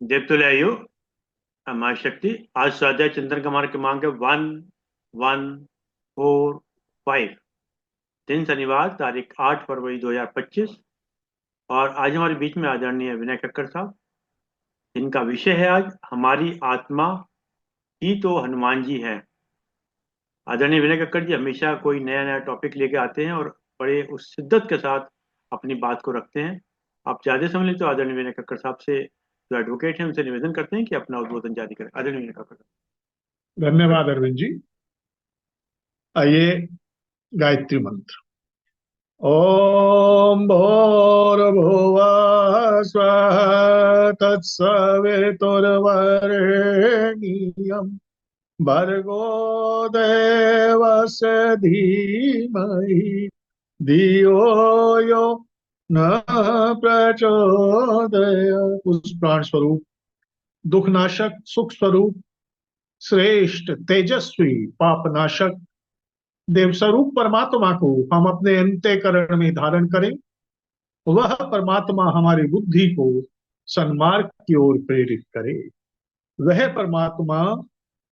देवतुल्यायु माँ शक्ति। आज स्वाध्याय चिंतन का हमारा क्रमांक है 1145। दिन शनिवार, तारीख 8 फरवरी 2025। और आज हमारे बीच में आदरणीय विनय कक्कड़ साहब, जिनका विषय है आज हमारी आत्मा ही तो हनुमान जी है। आदरणीय विनय कक्कड़ जी हमेशा कोई नया नया टॉपिक लेके आते हैं और बड़े उस शिद्दत के साथ अपनी बात को रखते हैं। आप ज्यादा समझ लें तो आदरणीय विनय कक्कड़ साहब से, जो एडवोकेट हैं, उनसे निवेदन करते हैं कि अपना उद्बोधन जारी करें। आदरणीय विनय कक्कड़ साहब। धन्यवाद अरविंद जी। आइए, गायत्री मंत्र। ओम भूर्भुवः स्वः तत्सवितुर्वरेण्यं भर्गो देवस्य धीमहि धियो यो न प्रचोदयात्। उस प्राण स्वरूप, दुखनाशक, सुख स्वरूप, श्रेष्ठ, तेजस्वी, पापनाशक देव स्वरूप परमात्मा को हम अपने अंतःकरण में धारण करें। वह परमात्मा हमारी बुद्धि को सन्मार्ग की ओर प्रेरित करे। वह परमात्मा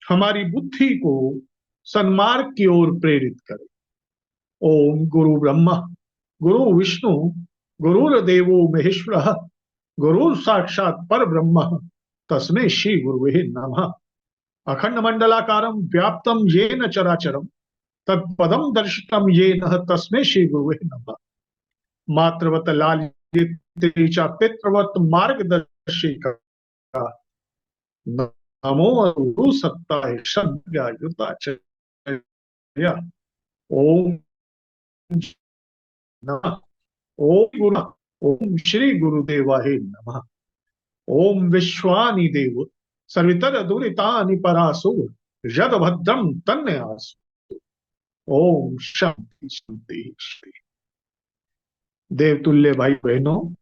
हमारी बुद्धि को सन्मार्ग की ओर प्रेरित करे। ओम गुरु ब्रह्मा, गुरु विष्णु, गुरुर्देवो महेश्वरः, गुरु साक्षात पर ब्रह्म, तस्मै श्री गुरुवे नमः। अखंड मंडलाकारं व्याप्तं येन चराचरम् तत्पदम दर्शितम ये न, तस्मै श्री गुरुवे नमः। मातृवत लालिते च पितृवत मार्गदर्शिका, नमो गुरु सत्ताय युताचर्य। ओम नमः। ओम गुरु, ओम श्री गुरुदेवाय नमः। ओम विश्वानि देव सर्वितर दुरितानि परासु, यद भद्रम तन्यासु। ओम शांति शांति शांति। देवतुल्य भाई बहनों,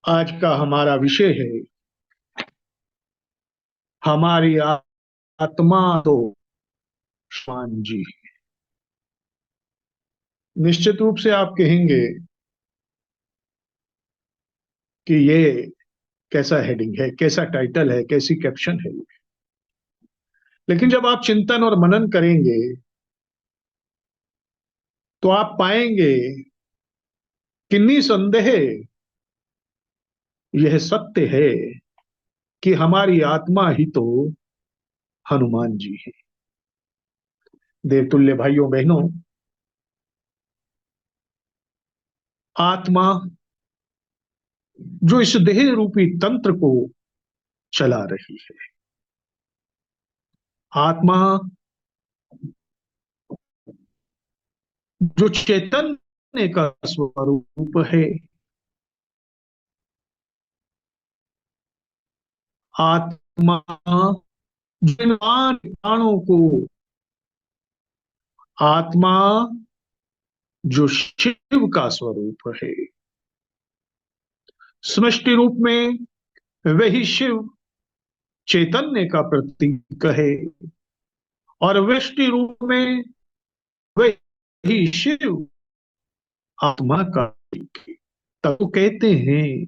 आज का हमारा विषय है हमारी आत्मा तो हनुमान जी। निश्चित रूप से आप कहेंगे कि ये कैसा हेडिंग है, कैसा टाइटल है, कैसी कैप्शन है। लेकिन जब आप चिंतन और मनन करेंगे तो आप पाएंगे कि निसंदेह यह सत्य है कि हमारी आत्मा ही तो हनुमान जी है। देवतुल्य भाइयों बहनों, आत्मा जो इस देह रूपी तंत्र को चला रही है, आत्मा जो चैतन्य का स्वरूप है, आत्मा जिन प्राणों को, आत्मा जो शिव का स्वरूप है, समष्टि रूप में वही शिव चैतन्य का प्रतीक है और व्यष्टि रूप में वही शिव आत्मा का प्रतीक है। तब तो कहते हैं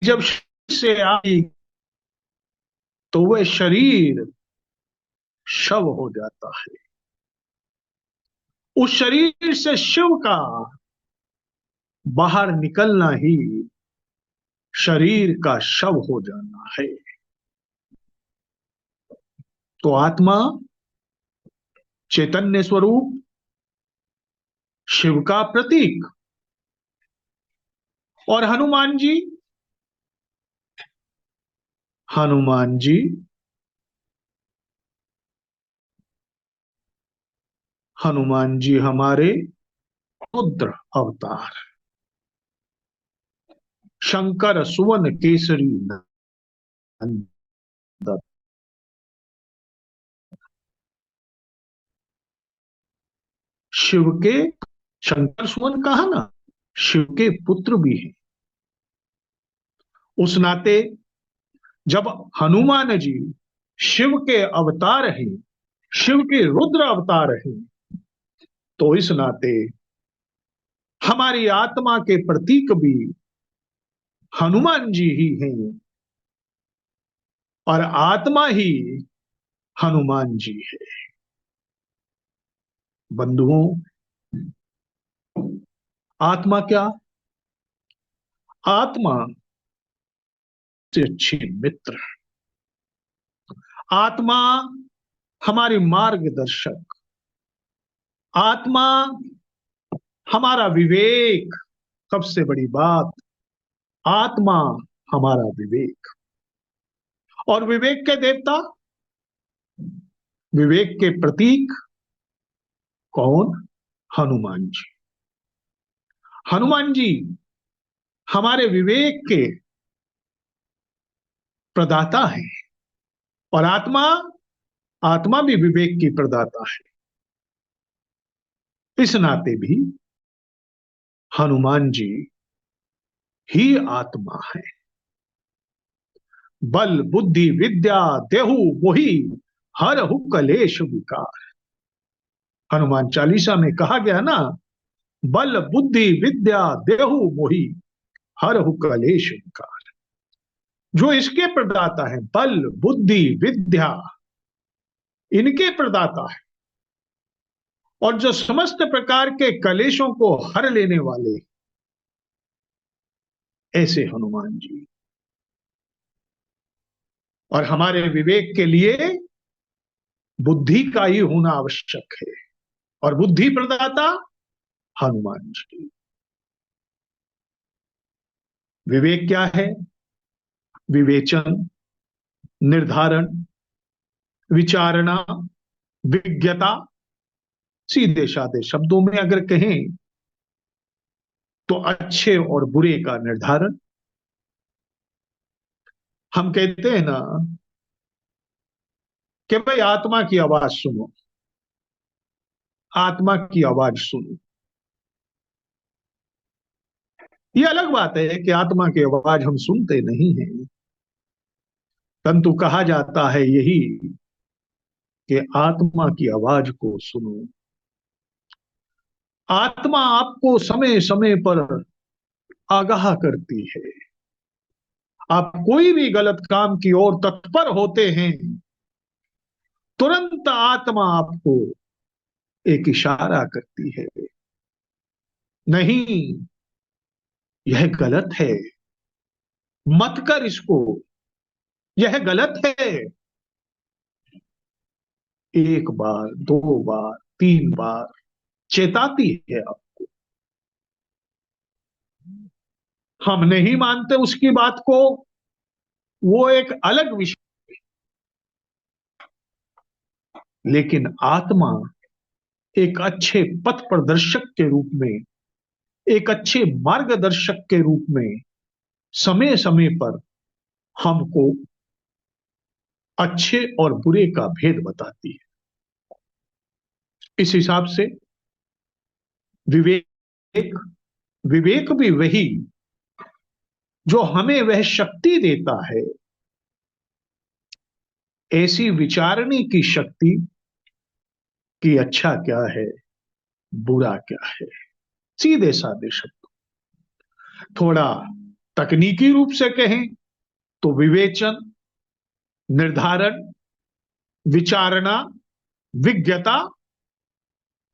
जब शरीर से आई तो वह शरीर शव हो जाता है। उस शरीर से शिव का बाहर निकलना ही शरीर का शव हो जाना है। तो आत्मा चैतन्य स्वरूप शिव का प्रतीक, और हनुमान जी, हनुमान जी हनुमान जी हमारे रुद्र अवतार, शंकर सुवन केसरी नंदन। शिव के, शंकर सुवन कहा ना, शिव के पुत्र भी हैं। उस नाते जब हनुमान जी शिव के अवतार हैं, शिव के रुद्र अवतार हैं, तो इस नाते हमारी आत्मा के प्रतीक भी हनुमान जी ही हैं और आत्मा ही हनुमान जी है। बंधुओं, आत्मा क्या? आत्मा से अच्छी मित्र, आत्मा हमारी मार्गदर्शक, आत्मा हमारा विवेक, सबसे बड़ी बात, आत्मा हमारा विवेक। और विवेक के देवता, विवेक के प्रतीक कौन? हनुमान जी। हनुमान जी हमारे विवेक के प्रदाता हैं और आत्मा, आत्मा भी विवेक की प्रदाता है। इस नाते भी हनुमान जी ही आत्मा है। बल बुद्धि विद्या देहु मोहि हरहु कलेश विकार। हनुमान चालीसा में कहा गया ना, बल बुद्धि विद्या देहु मोहि हरहु कलेश विकार। जो इसके प्रदाता है, बल बुद्धि विद्या, इनके प्रदाता है, और जो समस्त प्रकार के कलेशों को हर लेने वाले, ऐसे हनुमान जी। और हमारे विवेक के लिए बुद्धि का ही होना आवश्यक है, और बुद्धि प्रदाता हनुमान जी। विवेक क्या है? विवेचन, निर्धारण, विचारणा, विज्ञता। सीधे साधे शब्दों में अगर कहें तो अच्छे और बुरे का निर्धारण। हम कहते हैं ना कि भाई आत्मा की आवाज सुनो, आत्मा की आवाज सुनो। ये अलग बात है कि आत्मा की आवाज हम सुनते नहीं हैं, परंतु कहा जाता है यही कि आत्मा की आवाज को सुनो। आत्मा आपको समय समय पर आगाह करती है। आप कोई भी गलत काम की ओर तत्पर होते हैं, तुरंत आत्मा आपको एक इशारा करती है, नहीं यह गलत है, मत कर इसको, यह गलत है। एक बार, दो बार, तीन बार चेताती है आप। हम नहीं मानते उसकी बात को, वो एक अलग विषय, लेकिन आत्मा एक अच्छे पथ प्रदर्शक के रूप में, एक अच्छे मार्गदर्शक के रूप में समय समय पर हमको अच्छे और बुरे का भेद बताती है। इस हिसाब से विवेक, विवेक भी वही जो हमें वह शक्ति देता है, ऐसी विचारने की शक्ति कि अच्छा क्या है, बुरा क्या है। सीधे साधे शब्द। थोड़ा तकनीकी रूप से कहें तो विवेचन, निर्धारण, विचारणा, विज्ञता,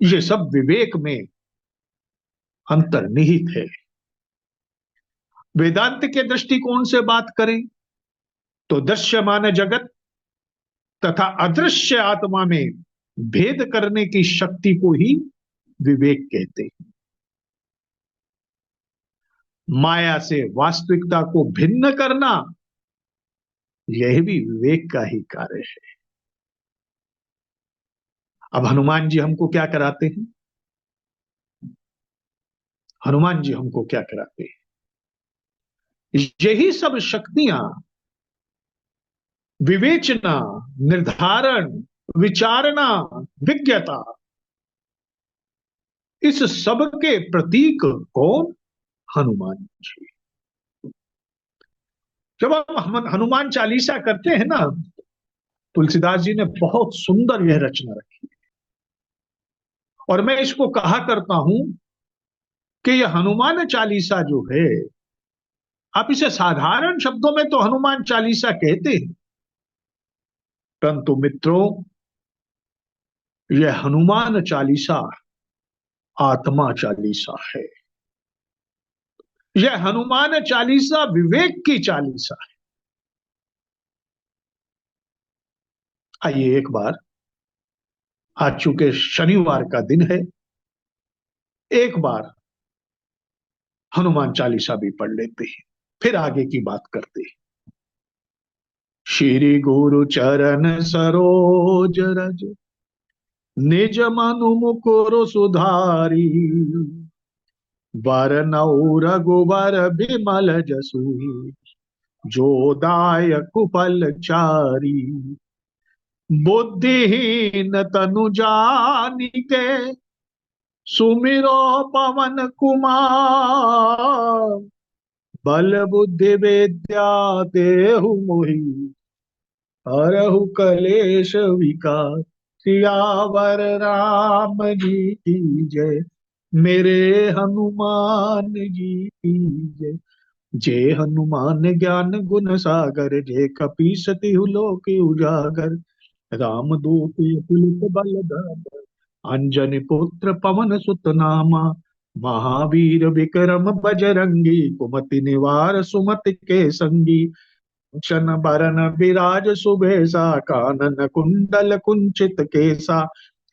ये सब विवेक में अंतर्निहित है। वेदांत के दृष्टिकोण से बात करें तो दृश्यमान जगत तथा अदृश्य आत्मा में भेद करने की शक्ति को ही विवेक कहते हैं। माया से वास्तविकता को भिन्न करना, यह भी विवेक का ही कार्य है। अब हनुमान जी हमको क्या कराते हैं? हनुमान जी हमको क्या कराते हैं? यही सब शक्तियां, विवेचना, निर्धारण, विचारणा, विज्ञता, इस सब के प्रतीक कौन? हनुमान जी। जब हम हनुमान चालीसा करते हैं ना, तुलसीदास जी ने बहुत सुंदर यह रचना रखी, और मैं इसको कहा करता हूं कि यह हनुमान चालीसा जो है, आप इसे साधारण शब्दों में तो हनुमान चालीसा कहते हैं, परंतु मित्रों, यह हनुमान चालीसा आत्मा चालीसा है। यह हनुमान चालीसा विवेक की चालीसा है। आइए एक बार, आज चूंकि शनिवार का दिन है, एक बार हनुमान चालीसा भी पढ़ लेते हैं, फिर आगे की बात करते हैं। श्री गुरु चरण सरोज रज, निज मनु मुकुर सुधारी, बरनउँ रघुबर बिमल जसु, जो दायक फलचारी। बुद्धिहीन तनु जानिके, सुमिरो पवन कुमार। बल बुद्धि विद्या देहु मोहि, हरहु कलेश विकार। सियावर राम जी की जय, मेरे हनुमान जी की जय। जय हनुमान ज्ञान गुण सागर, जय कपीस तिहु लोक उजागर। रामदूत अतुलित बल धामा, अंजनी पुत्र पवन सुत नामा। महावीर विक्रम बजरंगी, कुमति निवार सुमति के संगी। शन बरन विराज सुबेसा, कानन कुंडल कुंचित केसा।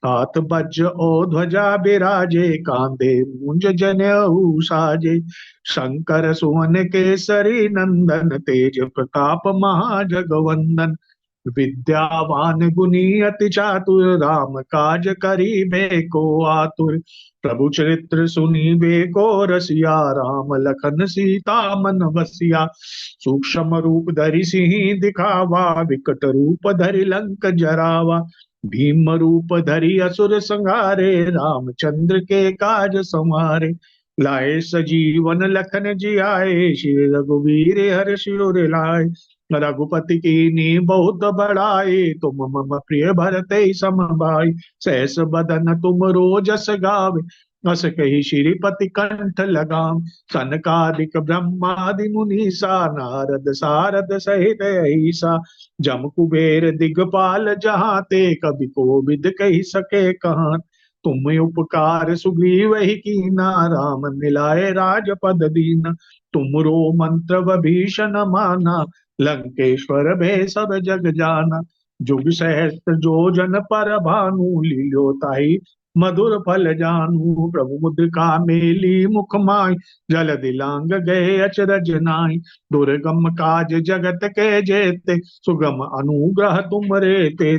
हाथ वज्र और ध्वजा बिराजे, कांधे मुंज जनेऊ साजे। शंकर सुवन केसरी नंदन, तेज प्रताप महाजगवंदन। विद्यावान गुणी अति चातुर, राम काज करीबे को आतुर। प्रभु चरित्र सुनीबे को रसिया, राम लखन सीता मन बसिया। सूक्ष्म रूप धरि सिंह दिखावा, विकट रूप धरि लंक जरावा। भीम रूप धरि असुर संहारे, रामचंद्र के काज संवारे। लाए सजीवन लखन जियाए, श्री रघुवीर हर्ष उर लाए। रघुपति कीन्ही बहुत बड़ाई, तुम मम प्रिय भरते सम भाई। सहस बदन तुम रोजस गावे, अस कही श्रीपति कंठ लगाम। सनकादिक ब्रह्मादि मुनीसा, नारद सारद सहित ऐसा। जम कुबेर दिगपाल जहाँ ते, कवि कोविद कही सके कहाँ। तुम उपकार सुग्रीव ही कीना, राम मिलाए राजपद दीना। तुमरो मंत्र विभीषण माना, लंकेश्वर भय सब जग जाना। जुग सहस्त्र जो जन पर भानु, लील्यो ताहि मधुर फल जानू। प्रभु मुद्रिका मेली मुख माहि, जल दिलांग गए अचरज नाहि। दुर्गम काज जगत के जेते, सुगम अनुग्रह तुम रे ते।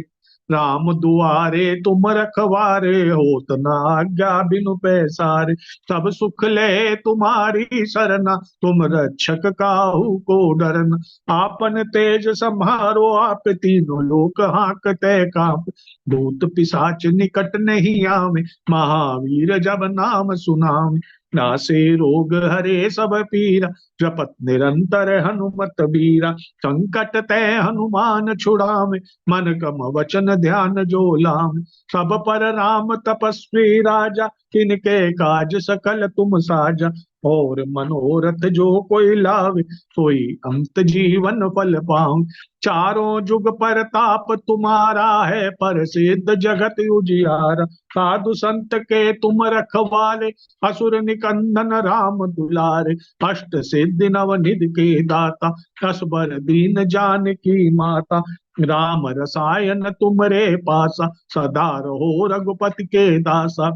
राम दुआरे तुम रखवारे, होत न आज्ञा बिनु पैसारे। सब सुख ले तुम्हारी सरना, तुम रक्षक काहू को डरना। आपन तेज सम्हारो, आप तीनों लोक हांकते कांप। भूत पिशाच निकट नहीं आवे, महावीर जब नाम सुनावे। नासे रोग हरे सब पीरा, जपत निरंतर हनुमत बीरा। संकट ते हनुमान छुड़ावे, मन क्रम वचन ध्यान जो लावे। सब पर राम तपस्वी राजा, किनके काज सकल तुम साजा। और मनोरथ जो कोई लावे, सोई अंत जीवन फल पाऊं। चारों जुग परताप तुम्हारा है, प्रसिद्ध जगत उजियारा। साधु संत के तुम रखवाले, असुर निकंदन राम दुलारे। अष्ट सिद्धि नव निधि के दाता, असबर दीन जानकी माता। राम रसायन तुमरे पासा, सदा रहो रघुपति के दासा।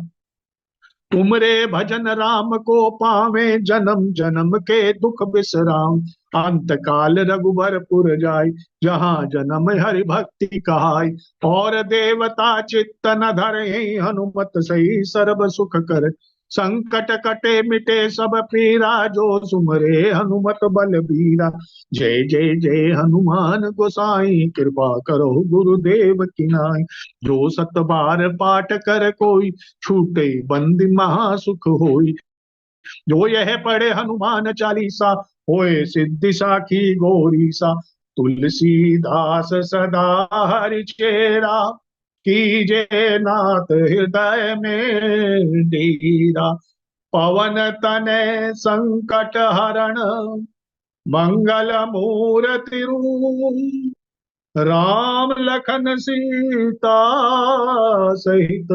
तुमरे भजन राम को पावे, जन्म जन्म के दुख बिसराम। अंत काल रघुबर पुर जाय, जहाँ जन्म हरि भक्ति कहाय। और देवता चित्त न धरे, हनुमत सही सर्व सुख कर। संकट कटे मिटे सब पीरा, जो सुमरे हनुमत बल बीरा। जय जय जय हनुमान गोसाई, कृपा करो गुरुदेव की नाई। जो सत बार पाठ कर कोई, छूटे बंदी महासुख होई। जो यह पढ़े हनुमान चालीसा, होए सिद्धि साखी गौरी सा। तुलसीदास सदा हरि चेरा, कीजे नाथ हृदय में डेरा। पवन तनय संकट हरण, मंगल मूर्ति रूप राम लखन सीता सहित,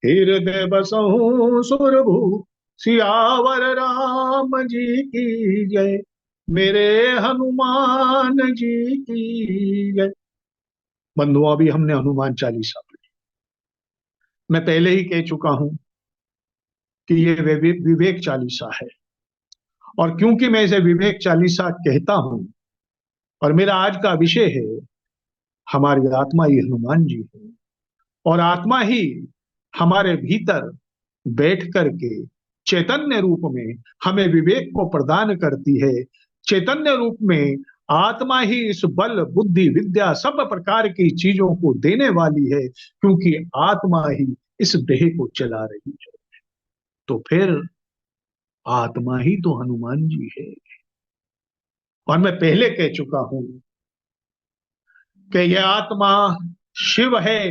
हृदय बसहु सुरभु सियावर राम जी की जय, मेरे हनुमान जी की जय। बंधुओं, अभी हमने हनुमान चालीसा पढ़ी। मैं पहले ही कह चुका हूं कि ये विवेक चालीसा है, और क्योंकि मैं इसे विवेक चालीसा कहता हूं और मेरा आज का विषय है हमारी आत्मा ही हनुमान जी है, और आत्मा ही हमारे भीतर बैठ करके चैतन्य रूप में हमें विवेक को प्रदान करती है। चैतन्य रूप में आत्मा ही इस बल बुद्धि विद्या सब प्रकार की चीजों को देने वाली है, क्योंकि आत्मा ही इस देह को चला रही है। तो फिर आत्मा ही तो हनुमान जी है। और मैं पहले कह चुका हूं कि यह आत्मा शिव है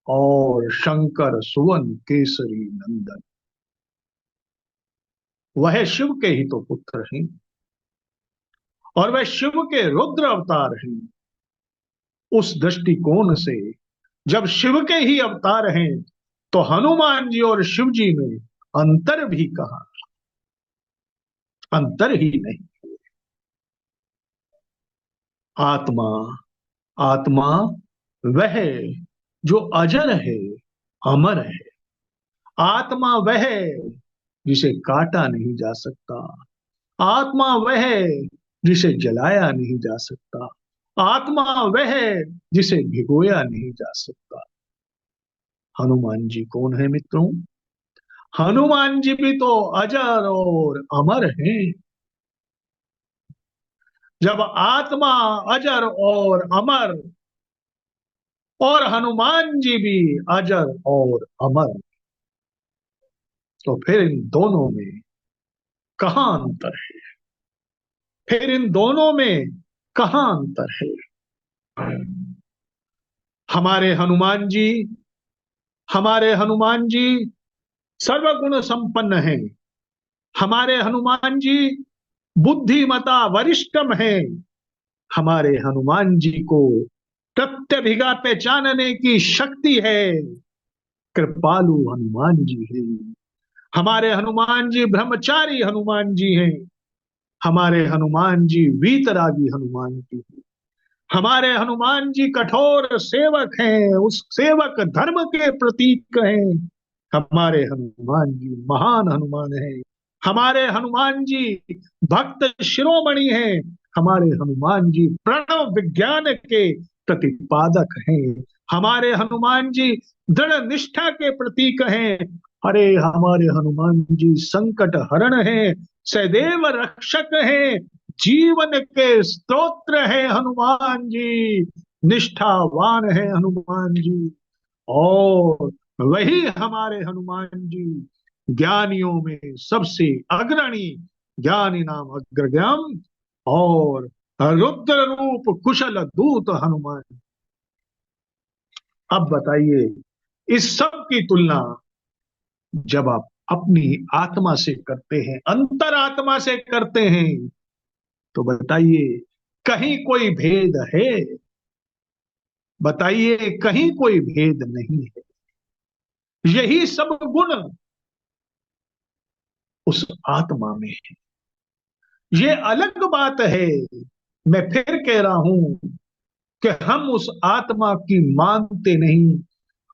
और शंकर सुवन केसरी नंदन, वह शिव के ही तो पुत्र हैं और वह शिव के रुद्र अवतार हैं। उस दृष्टिकोण से जब शिव के ही अवतार हैं तो हनुमान जी और शिव जी में अंतर भी कहां, अंतर ही नहीं। आत्मा, आत्मा वह जो अजर है, अमर है। आत्मा वह जिसे काटा नहीं जा सकता। आत्मा वह जिसे जलाया नहीं जा सकता। आत्मा वह जिसे भिगोया नहीं जा सकता। हनुमान जी कौन है मित्रों? हनुमान जी भी तो अजर और अमर हैं। जब आत्मा अजर और अमर और हनुमान जी भी अजर और अमर, तो फिर इन दोनों में कहां अंतर है? फिर इन दोनों में कहां अंतर है? हमारे हनुमान जी, हमारे हनुमान जी सर्वगुण संपन्न हैं। हमारे हनुमान जी बुद्धिमता वरिष्ठम है। हमारे हनुमान जी को प्रत्यभिगा पहचानने की शक्ति है। कृपालु हनुमान जी है। हमारे हनुमान जी ब्रह्मचारी हनुमान जी हैं। हमारे हनुमान जी वीतरागी हनुमान जी हैं। हमारे हनुमान जी कठोर सेवक हैं, उस सेवक धर्म के प्रतीक हैं। हमारे हनुमान जी महान हनुमान हैं। हमारे हनुमान जी भक्त शिरोमणि हैं। हमारे हनुमान जी प्रणव विज्ञान के प्रतिपादक हैं। हमारे हनुमान जी दृढ़ निष्ठा के प्रतीक हैं। अरे हमारे हनुमान जी संकट हरण हैं, सदैव रक्षक हैं, जीवन के स्तोत्र है हनुमान जी, निष्ठावान है हनुमान जी। और वही हमारे हनुमान जी ज्ञानियों में सबसे अग्रणी, ज्ञानी नाम अग्रगण्यम, और रुद्र रूप कुशल दूत हनुमान। अब बताइए, इस सब की तुलना जब आप अपनी आत्मा से करते हैं, अंतरात्मा से करते हैं, तो बताइए कहीं कोई भेद है? बताइए कहीं कोई भेद नहीं है। यही सब गुण उस आत्मा में है। ये अलग बात है, मैं फिर कह रहा हूं कि हम उस आत्मा की मानते नहीं,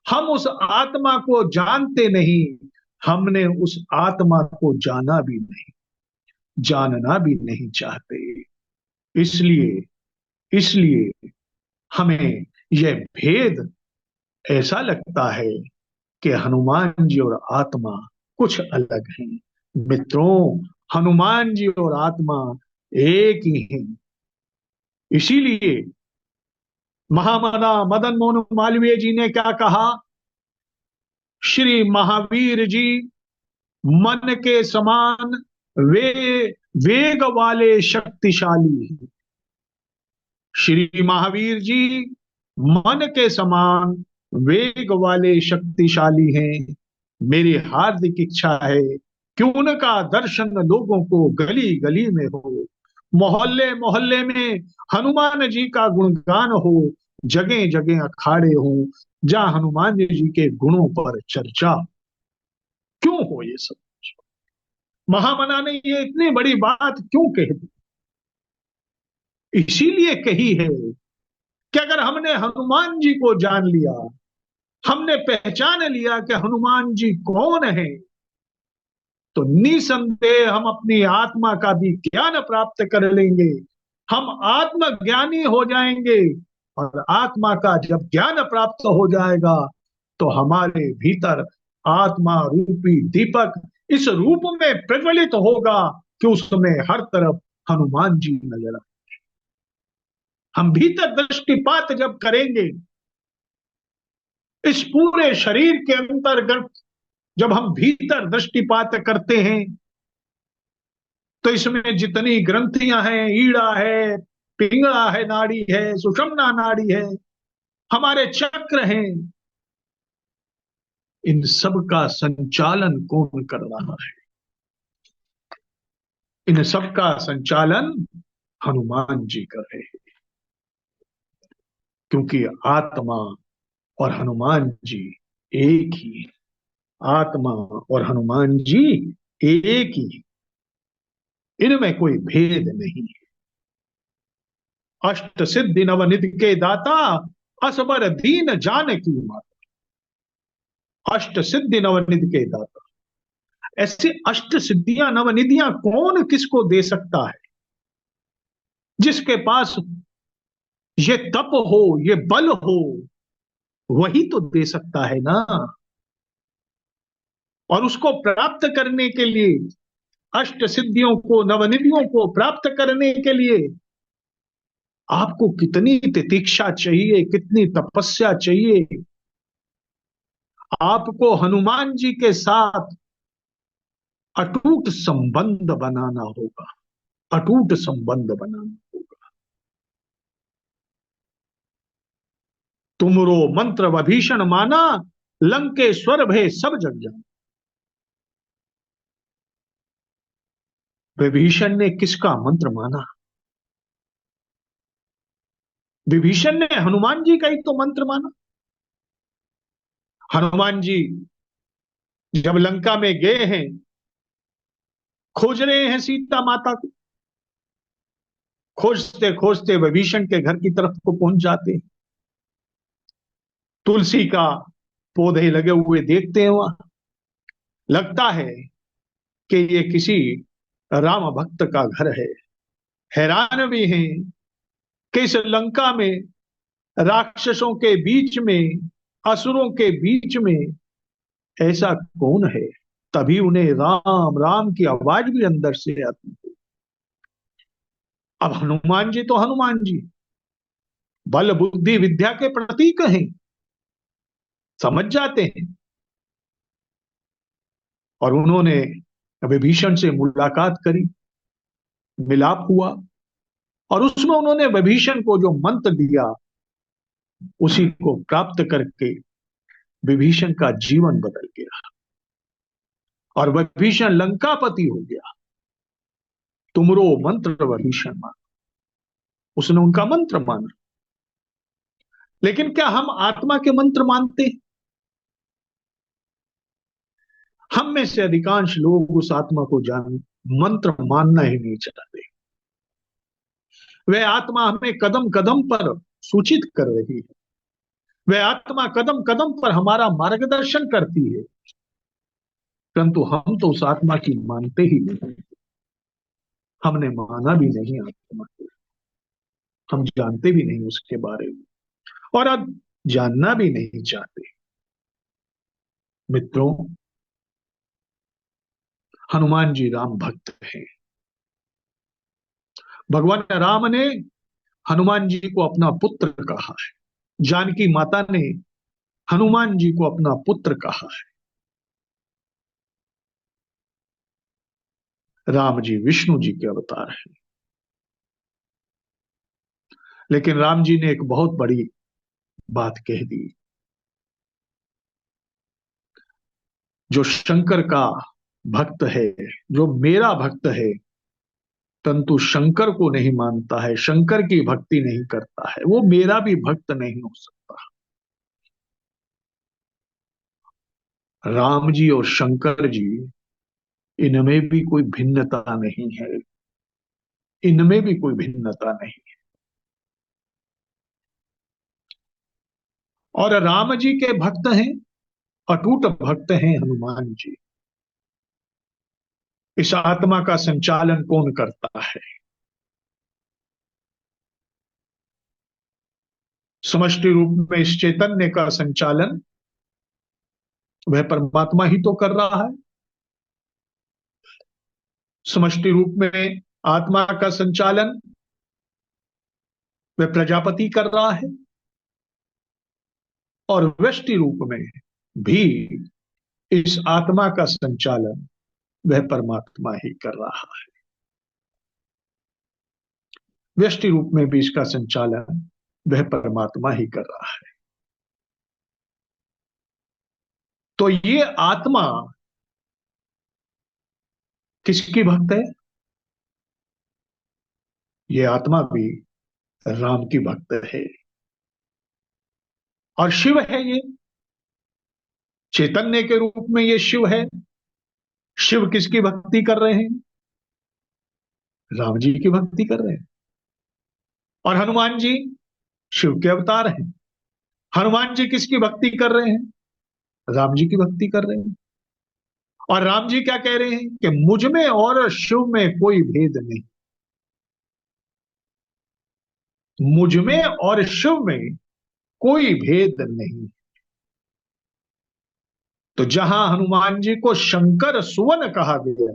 हम उस आत्मा को जानते नहीं, हमने उस आत्मा को जाना भी नहीं, जानना भी नहीं चाहते। इसलिए इसलिए हमें यह भेद ऐसा लगता है कि हनुमान जी और आत्मा कुछ अलग हैं। मित्रों, हनुमान जी और आत्मा एक ही हैं। इसीलिए महामना मदन मोहन मालवीय जी ने क्या कहा? श्री महावीर जी मन के समान वे वेग वाले शक्तिशाली हैं। श्री महावीर जी मन के समान वेग वाले शक्तिशाली हैं। मेरी हार्दिक इच्छा है कि उनका दर्शन लोगों को गली गली में हो, मोहल्ले मोहल्ले में हनुमान जी का गुणगान हो, जगह जगह अखाड़े हो जहां हनुमान जी के गुणों पर चर्चा। क्यों हो ये सब? महामना ने ये इतनी बड़ी बात क्यों कह दी? इसीलिए कही है कि अगर हमने हनुमान जी को जान लिया, हमने पहचान लिया कि हनुमान जी कौन है, तो निसंदेह हम अपनी आत्मा का भी ज्ञान प्राप्त कर लेंगे। हम आत्मज्ञानी हो जाएंगे, और आत्मा का जब ज्ञान प्राप्त हो जाएगा तो हमारे भीतर आत्मा रूपी दीपक इस रूप में प्रज्वलित होगा कि उसमें हर तरफ हनुमान जी नजर आए। हम भीतर दृष्टिपात जब करेंगे, इस पूरे शरीर के अंतर्गत जब हम भीतर दृष्टिपात करते हैं, तो इसमें जितनी ग्रंथियां हैं, ईड़ा है, पिंगला है, नाड़ी है, सुषुम्ना नाड़ी है, हमारे चक्र हैं, इन सब का संचालन कौन कर रहा है? इन सब का संचालन हनुमान जी कर रहे हैं, क्योंकि आत्मा और हनुमान जी एक ही। आत्मा और हनुमान जी एक ही, इनमें कोई भेद नहीं है। अष्ट सिद्धि नवनिधि के दाता, असबर दीन जानकी माता। अष्ट सिद्धि नवनिधि के दाता, ऐसे अष्ट सिद्धियां नवनिधियां कौन किसको दे सकता है? जिसके पास ये तप हो, ये बल हो, वही तो दे सकता है ना। और उसको प्राप्त करने के लिए, अष्ट सिद्धियों को, नवनिधियों को प्राप्त करने के लिए आपको कितनी तितिक्षा चाहिए, कितनी तपस्या चाहिए। आपको हनुमान जी के साथ अटूट संबंध बनाना होगा, अटूट संबंध बनाना होगा। तुमरो मंत्र विभीषण माना, लंकेश्वर भय सब जग जाना। विभीषण ने किसका मंत्र माना? विभीषण ने हनुमान जी का ही तो मंत्र माना। हनुमान जी जब लंका में गए हैं, खोज रहे हैं सीता माता को, खोजते खोजते विभीषण के घर की तरफ को पहुंच जाते हैं। तुलसी का पौधे लगे हुए देखते हैं वहां, लगता है कि ये किसी राम भक्त का घर है। हैरान भी हैं कि इस लंका में, राक्षसों के बीच में, असुरों के बीच में ऐसा कौन है? तभी उन्हें राम राम की आवाज भी अंदर से आती है। अब हनुमान जी तो हनुमान जी बल बुद्धि विद्या के प्रतीक हैं, समझ जाते हैं। और उन्होंने विभीषण से मुलाकात करी, मिलाप हुआ, और उसमें उन्होंने विभीषण को जो मंत्र दिया, उसी को प्राप्त करके विभीषण का जीवन बदल गया और विभीषण लंकापति हो गया। तुमरो मंत्र विभीषण माना, उसने उनका मंत्र माना। लेकिन क्या हम आत्मा के मंत्र मानते हैं? हम में से अधिकांश लोग उस आत्मा को जान, मंत्र मानना ही नहीं चाहते। वह आत्मा हमें कदम कदम पर सूचित कर रही है, वह आत्मा कदम कदम पर हमारा मार्गदर्शन करती है, परंतु हम तो उस आत्मा की मानते ही नहीं। हमने माना भी नहीं आत्मा को, हम जानते भी नहीं उसके बारे में, और अब जानना भी नहीं चाहते। मित्रों, हनुमान जी राम भक्त हैं। भगवान राम ने हनुमान जी को अपना पुत्र कहा है, जानकी माता ने हनुमान जी को अपना पुत्र कहा है। राम जी विष्णु जी के अवतार हैं, लेकिन राम जी ने एक बहुत बड़ी बात कह दी, जो शंकर का भक्त है, जो मेरा भक्त है, परंतु शंकर को नहीं मानता है, शंकर की भक्ति नहीं करता है, वो मेरा भी भक्त नहीं हो सकता। राम जी और शंकर जी, इनमें भी कोई भिन्नता नहीं है, इनमें भी कोई भिन्नता नहीं। और राम जी के भक्त हैं, अटूट भक्त हैं हनुमान जी। इस आत्मा का संचालन कौन करता है? समष्टि रूप में इस चैतन्य का संचालन वह परमात्मा ही तो कर रहा है। समष्टि रूप में आत्मा का संचालन वह प्रजापति कर रहा है, और व्यष्टि रूप में भी इस आत्मा का संचालन वह परमात्मा ही कर रहा है। व्यष्टि रूप में भी इसका संचालन वह परमात्मा ही कर रहा है। तो ये आत्मा किसकी भक्त है? ये आत्मा भी राम की भक्त है। और शिव है ये, चैतन्य के रूप में ये शिव है। शिव किसकी भक्ति कर रहे हैं? राम जी की भक्ति कर रहे हैं। और हनुमान जी शिव के अवतार हैं। हनुमान जी किसकी भक्ति कर रहे हैं? राम जी की भक्ति कर रहे हैं। और राम जी क्या कह रहे हैं कि मुझ में और शिव में कोई भेद नहीं, मुझ में और शिव में कोई भेद नहीं। तो जहां हनुमान जी को शंकर सुवन कहा गया,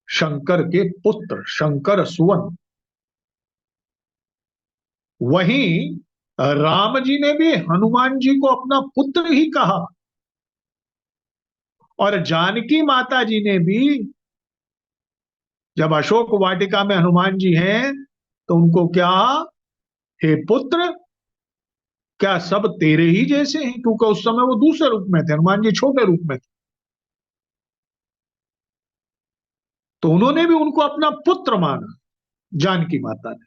शंकर के पुत्र, शंकर सुवन, वहीं राम जी ने भी हनुमान जी को अपना पुत्र ही कहा। और जानकी माता जी ने भी, जब अशोक वाटिका में हनुमान जी हैं, तो उनको क्या, हे पुत्र, क्या सब तेरे ही जैसे हैं? क्योंकि उस समय वो दूसरे रूप में थे, हनुमान जी छोटे रूप में थे। तो उन्होंने भी उनको अपना पुत्र माना, जानकी माता ने।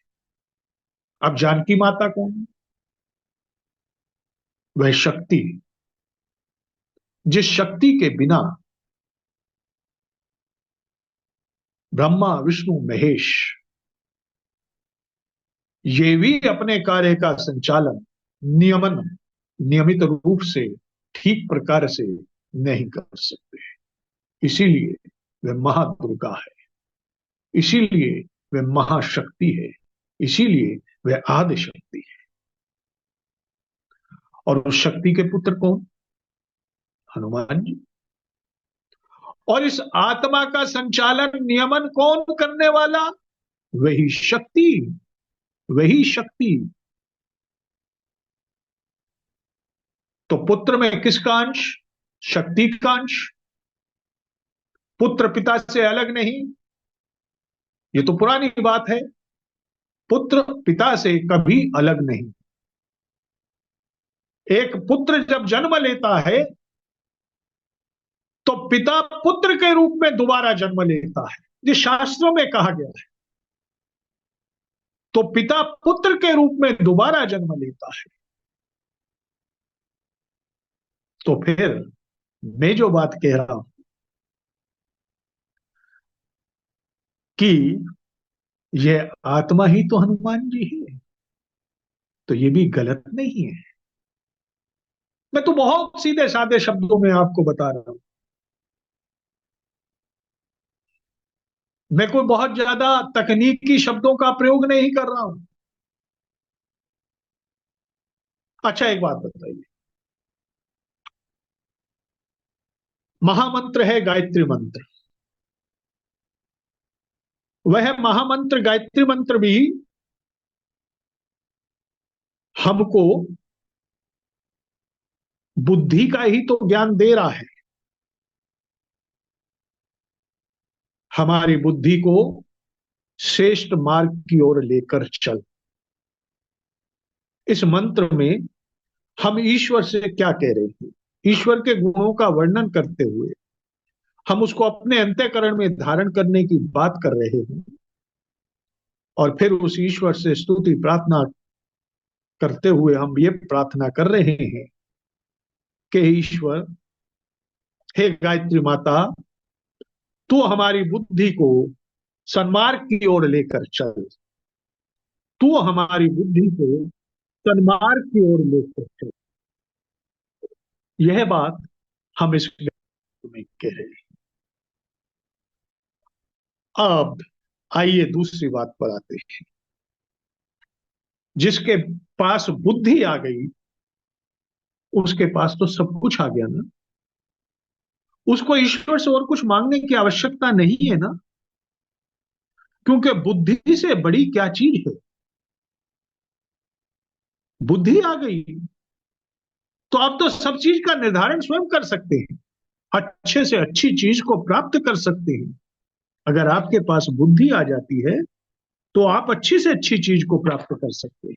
अब जानकी माता कौन है? वह शक्ति, जिस शक्ति के बिना ब्रह्मा विष्णु महेश ये भी अपने कार्य का संचालन, नियमन, नियमित रूप से, ठीक प्रकार से नहीं कर सकते। इसीलिए वह महादुर्गा है, इसीलिए वह महाशक्ति है, इसीलिए वह आदि शक्ति है। और उस शक्ति के पुत्र कौन? हनुमान जी। और इस आत्मा का संचालन, नियमन कौन करने वाला? वही शक्ति, वही शक्ति। तो पुत्र में किसका अंश? शक्ति का अंश। पुत्र पिता से अलग नहीं, ये तो पुरानी बात है। पुत्र पिता से कभी अलग नहीं। एक पुत्र जब जन्म लेता है तो पिता पुत्र के रूप में दोबारा जन्म लेता है, ये शास्त्रों में कहा गया है। तो पिता पुत्र के रूप में दोबारा जन्म लेता है। तो फिर मैं जो बात कह रहा हूं कि यह आत्मा ही तो हनुमान जी है, तो ये भी गलत नहीं है। मैं तो बहुत सीधे साधे शब्दों में आपको बता रहा हूं। मैं कोई बहुत ज्यादा तकनीकी शब्दों का प्रयोग नहीं कर रहा हूं। अच्छा, एक बात बताइए, महामंत्र है गायत्री मंत्र। वह महामंत्र गायत्री मंत्र भी हमको बुद्धि का ही तो ज्ञान दे रहा है। हमारी बुद्धि को श्रेष्ठ मार्ग की ओर लेकर चल। इस मंत्र में हम ईश्वर से क्या कह रहे हैं? ईश्वर के गुणों का वर्णन करते हुए हम उसको अपने अंतःकरण में धारण करने की बात कर रहे हैं, और फिर उस ईश्वर से स्तुति प्रार्थना करते हुए हम ये प्रार्थना कर रहे हैं कि ईश्वर, हे गायत्री माता, तू हमारी बुद्धि को सन्मार्ग की ओर लेकर चल। तू हमारी बुद्धि को सन्मार्ग की ओर लेकर चल। यह बात हम इस में कह रहे हैं। अब आइए दूसरी बात पर आते हैं। जिसके पास बुद्धि आ गई उसके पास तो सब कुछ आ गया ना। उसको ईश्वर से और कुछ मांगने की आवश्यकता नहीं है ना, क्योंकि बुद्धि से बड़ी क्या चीज है। बुद्धि आ गई तो आप तो सब चीज का निर्धारण स्वयं कर सकते हैं, अच्छे से अच्छी चीज को प्राप्त कर सकते हैं। अगर आपके पास बुद्धि आ जाती है तो आप अच्छी से अच्छी चीज को प्राप्त कर सकते हैं।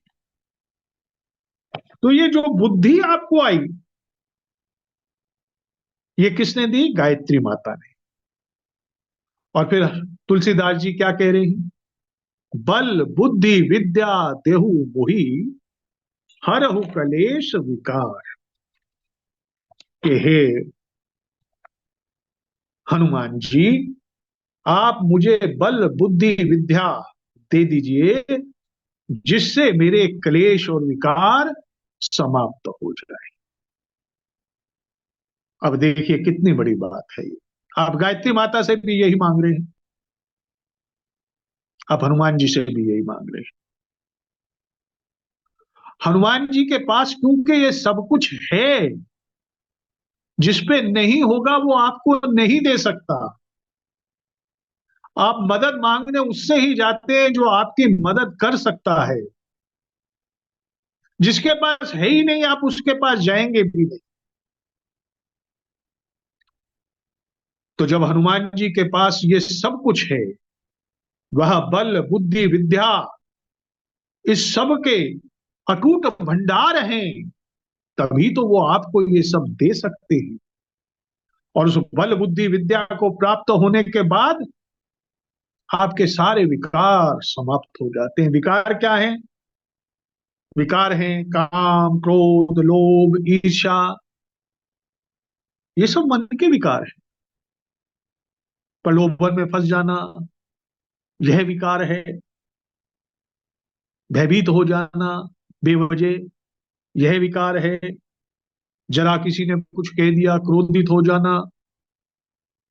तो ये जो बुद्धि आपको आई, ये किसने दी? गायत्री माता ने। और फिर तुलसीदास जी क्या कह रहे हैं? बल बुद्धि विद्या देहु मोहि, हरहु कलेश विकार। के हे हनुमान जी, आप मुझे बल बुद्धि विद्या दे दीजिए, जिससे मेरे क्लेश और विकार समाप्त हो जाए। अब देखिए कितनी बड़ी बात है ये। आप गायत्री माता से भी यही मांग रहे हैं, आप हनुमान जी से भी यही मांग रहे हैं। हनुमान जी के पास क्योंकि ये सब कुछ है, जिसपे नहीं होगा वो आपको नहीं दे सकता। आप मदद मांगने उससे ही जाते हैं जो आपकी मदद कर सकता है। जिसके पास है ही नहीं आप उसके पास जाएंगे भी नहीं। तो जब हनुमान जी के पास ये सब कुछ है, वह बल बुद्धि विद्या इस सब के अटूट भंडार हैं, तभी तो वो आपको ये सब दे सकते हैं। और उस बल बुद्धि विद्या को प्राप्त होने के बाद आपके सारे विकार समाप्त हो जाते हैं। विकार क्या है? विकार हैं काम क्रोध लोभ ईर्ष्या, ये सब मन के विकार है। प्रलोभन में फंस जाना, यह विकार है। भयभीत हो जाना बेवजह, यह विकार है। जरा किसी ने कुछ कह दिया क्रोधित हो जाना,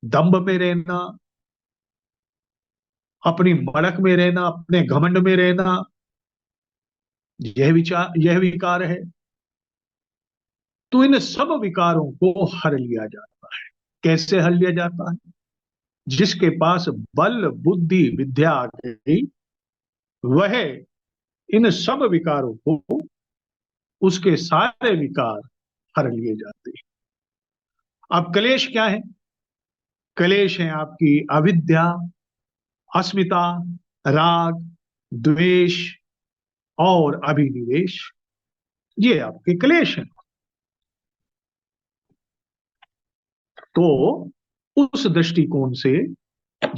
दंभ में रहना, अपनी बढ़क में रहना, अपने घमंड में रहना, यह विकार है। तो इन सब विकारों को हर लिया जाता है। कैसे हर लिया जाता है? जिसके पास बल बुद्धि विद्या आ गई, वह इन सब विकारों को, उसके सारे विकार हर लिए जाते हैं। अब क्लेश क्या है? क्लेश है आपकी अविद्या, अस्मिता, राग, द्वेष और अभिनिवेश। ये आपके क्लेश हैं। तो उस दृष्टिकोण से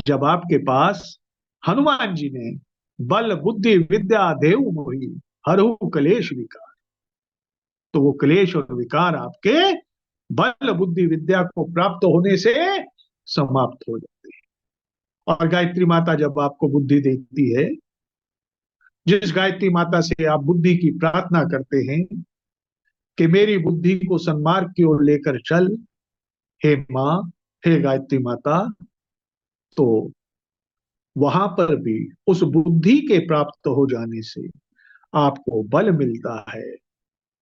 जब आपके पास हनुमान जी ने बल बुद्धि विद्या देव मोहि हरहु कलेश विकार, तो वो क्लेश और विकार आपके बल बुद्धि विद्या को प्राप्त होने से समाप्त हो जाते हैं। और गायत्री माता जब आपको बुद्धि देती है, जिस गायत्री माता से आप बुद्धि की प्रार्थना करते हैं कि मेरी बुद्धि को सन्मार्ग की ओर लेकर चल, हे माँ, हे गायत्री माता, तो वहां पर भी उस बुद्धि के प्राप्त हो जाने से आपको बल मिलता है,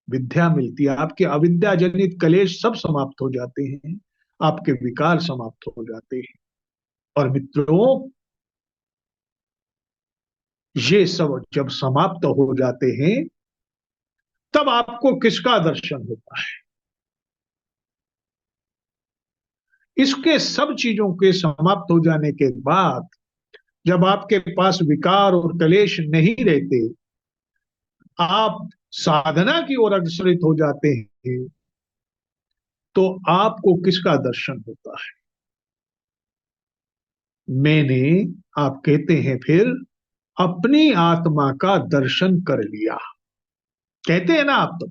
विद्या मिलती है, आपके अविद्या जनित कलेश सब समाप्त हो जाते हैं, आपके विकार समाप्त हो जाते हैं। और मित्रों, ये सब जब समाप्त हो जाते हैं तब आपको किसका दर्शन होता है? इसके सब चीजों के समाप्त हो जाने के बाद जब आपके पास विकार और कलेश नहीं रहते, आप साधना की ओर अग्रसरित हो जाते हैं, तो आपको किसका दर्शन होता है? मैंने, आप कहते हैं फिर, अपनी आत्मा का दर्शन कर लिया। कहते हैं ना आप तो,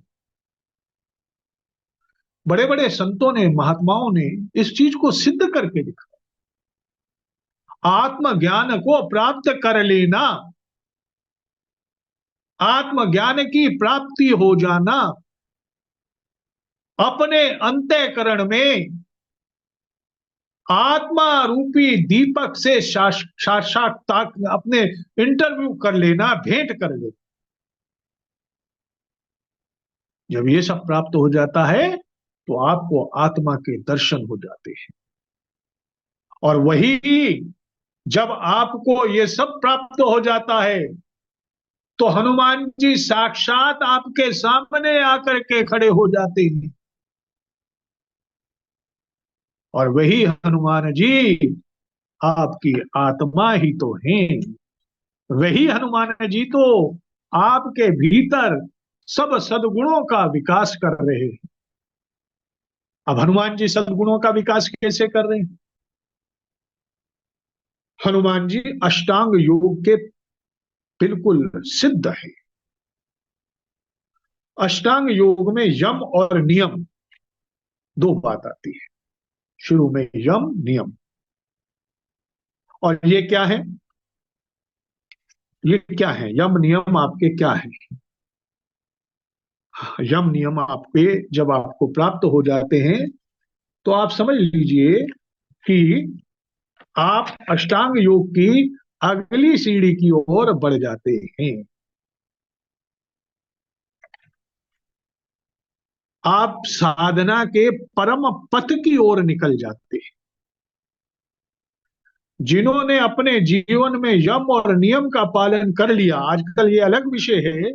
बड़े बड़े संतों ने, महात्माओं ने इस चीज को सिद्ध करके दिखा। आत्मज्ञान को प्राप्त कर लेना, आत्मज्ञान की प्राप्ति हो जाना, अपने अंतःकरण में आत्मा रूपी दीपक से साक्षात्कार, अपने इंटरव्यू कर लेना, भेंट कर लेना। जब ये सब प्राप्त हो जाता है तो आपको आत्मा के दर्शन हो जाते हैं। और वही, जब आपको ये सब प्राप्त हो जाता है तो हनुमान जी साक्षात आपके सामने आकर के खड़े हो जाते हैं। और वही हनुमान जी आपकी आत्मा ही तो हैं। वही हनुमान जी तो आपके भीतर सब सद्गुणों का विकास कर रहे हैं। अब हनुमान जी सद्गुणों का विकास कैसे कर रहे हैं? हनुमान जी अष्टांग योग के बिल्कुल सिद्ध है। अष्टांग योग में यम और नियम दो बात आती है। शुरू में यम नियम, और ये क्या है? ये क्या है? यम नियम आपके क्या है? यम नियम आपके जब आपको प्राप्त हो जाते हैं तो आप समझ लीजिए कि आप अष्टांग योग की अगली सीढ़ी की ओर बढ़ जाते हैं। आप साधना के परम पथ की ओर निकल जाते हैं। जिन्होंने अपने जीवन में यम और नियम का पालन कर लिया, आजकल ये अलग विषय है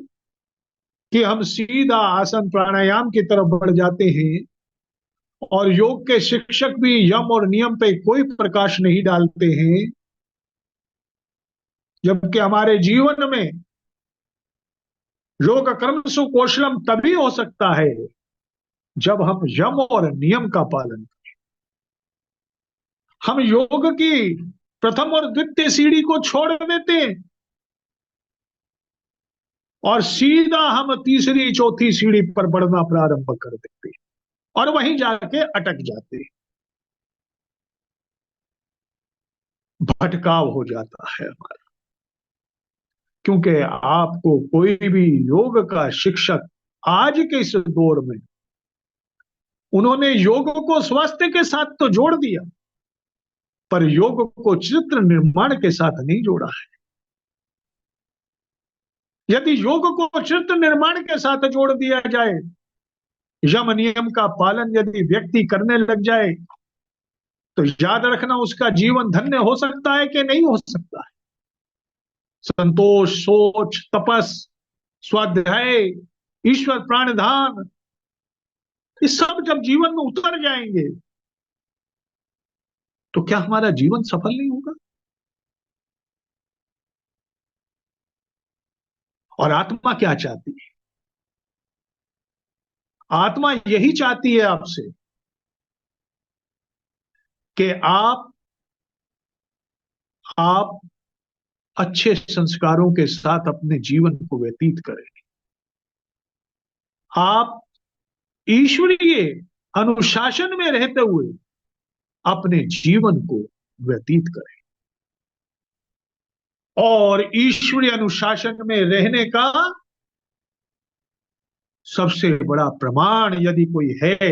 कि हम सीधा आसन प्राणायाम की तरफ बढ़ जाते हैं और योग के शिक्षक भी यम और नियम पे कोई प्रकाश नहीं डालते हैं। जबकि हमारे जीवन में योग कर्मसु कौशलम तभी हो सकता है जब हम यम और नियम का पालन करें। हम योग की प्रथम और द्वितीय सीढ़ी को छोड़ देते हैं और सीधा हम तीसरी चौथी सीढ़ी पर बढ़ना प्रारंभ कर देते हैं और वहीं जाके अटक जाते हैं। भटकाव हो जाता है हमारा, क्योंकि आपको कोई भी योग का शिक्षक आज के इस दौर में, उन्होंने योग को स्वास्थ्य के साथ तो जोड़ दिया, पर योग को चित्र निर्माण के साथ नहीं जोड़ा है। यदि योग को चित्र निर्माण के साथ जोड़ दिया जाए, यम नियम का पालन यदि व्यक्ति करने लग जाए, तो याद रखना उसका जीवन धन्य हो सकता है कि नहीं हो सकता है। संतोष, सोच, तपस, स्वाध्याय, ईश्वर प्राणधान, ये सब जब जीवन में उतर जाएंगे तो क्या हमारा जीवन सफल नहीं होगा? और आत्मा क्या चाहती है? आत्मा यही चाहती है आपसे कि आप अच्छे संस्कारों के साथ अपने जीवन को व्यतीत करें। आप ईश्वरीय अनुशासन में रहते हुए अपने जीवन को व्यतीत करें। और ईश्वरीय अनुशासन में रहने का सबसे बड़ा प्रमाण यदि कोई है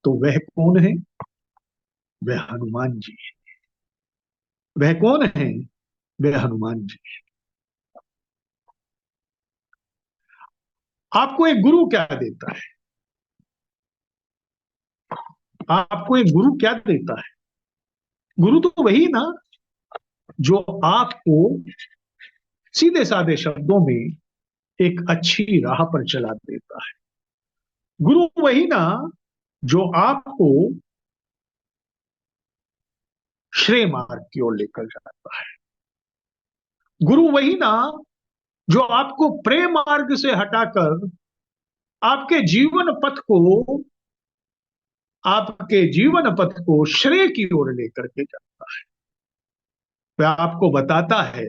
तो वह कौन है? वह हनुमान जी है। वह कौन है? वह हनुमान जी है। आपको एक गुरु क्या देता है? आपको एक गुरु क्या देता है? गुरु तो वही ना जो आपको सीधे साधे शब्दों में एक अच्छी राह पर चला देता है। गुरु वही ना जो आपको श्रेय मार्ग की ओर लेकर जाता है। गुरु वही ना जो आपको प्रेम मार्ग से हटाकर आपके जीवन पथ को आपके जीवन पथ को श्रेय की ओर लेकर के जाता है। वह आपको बताता है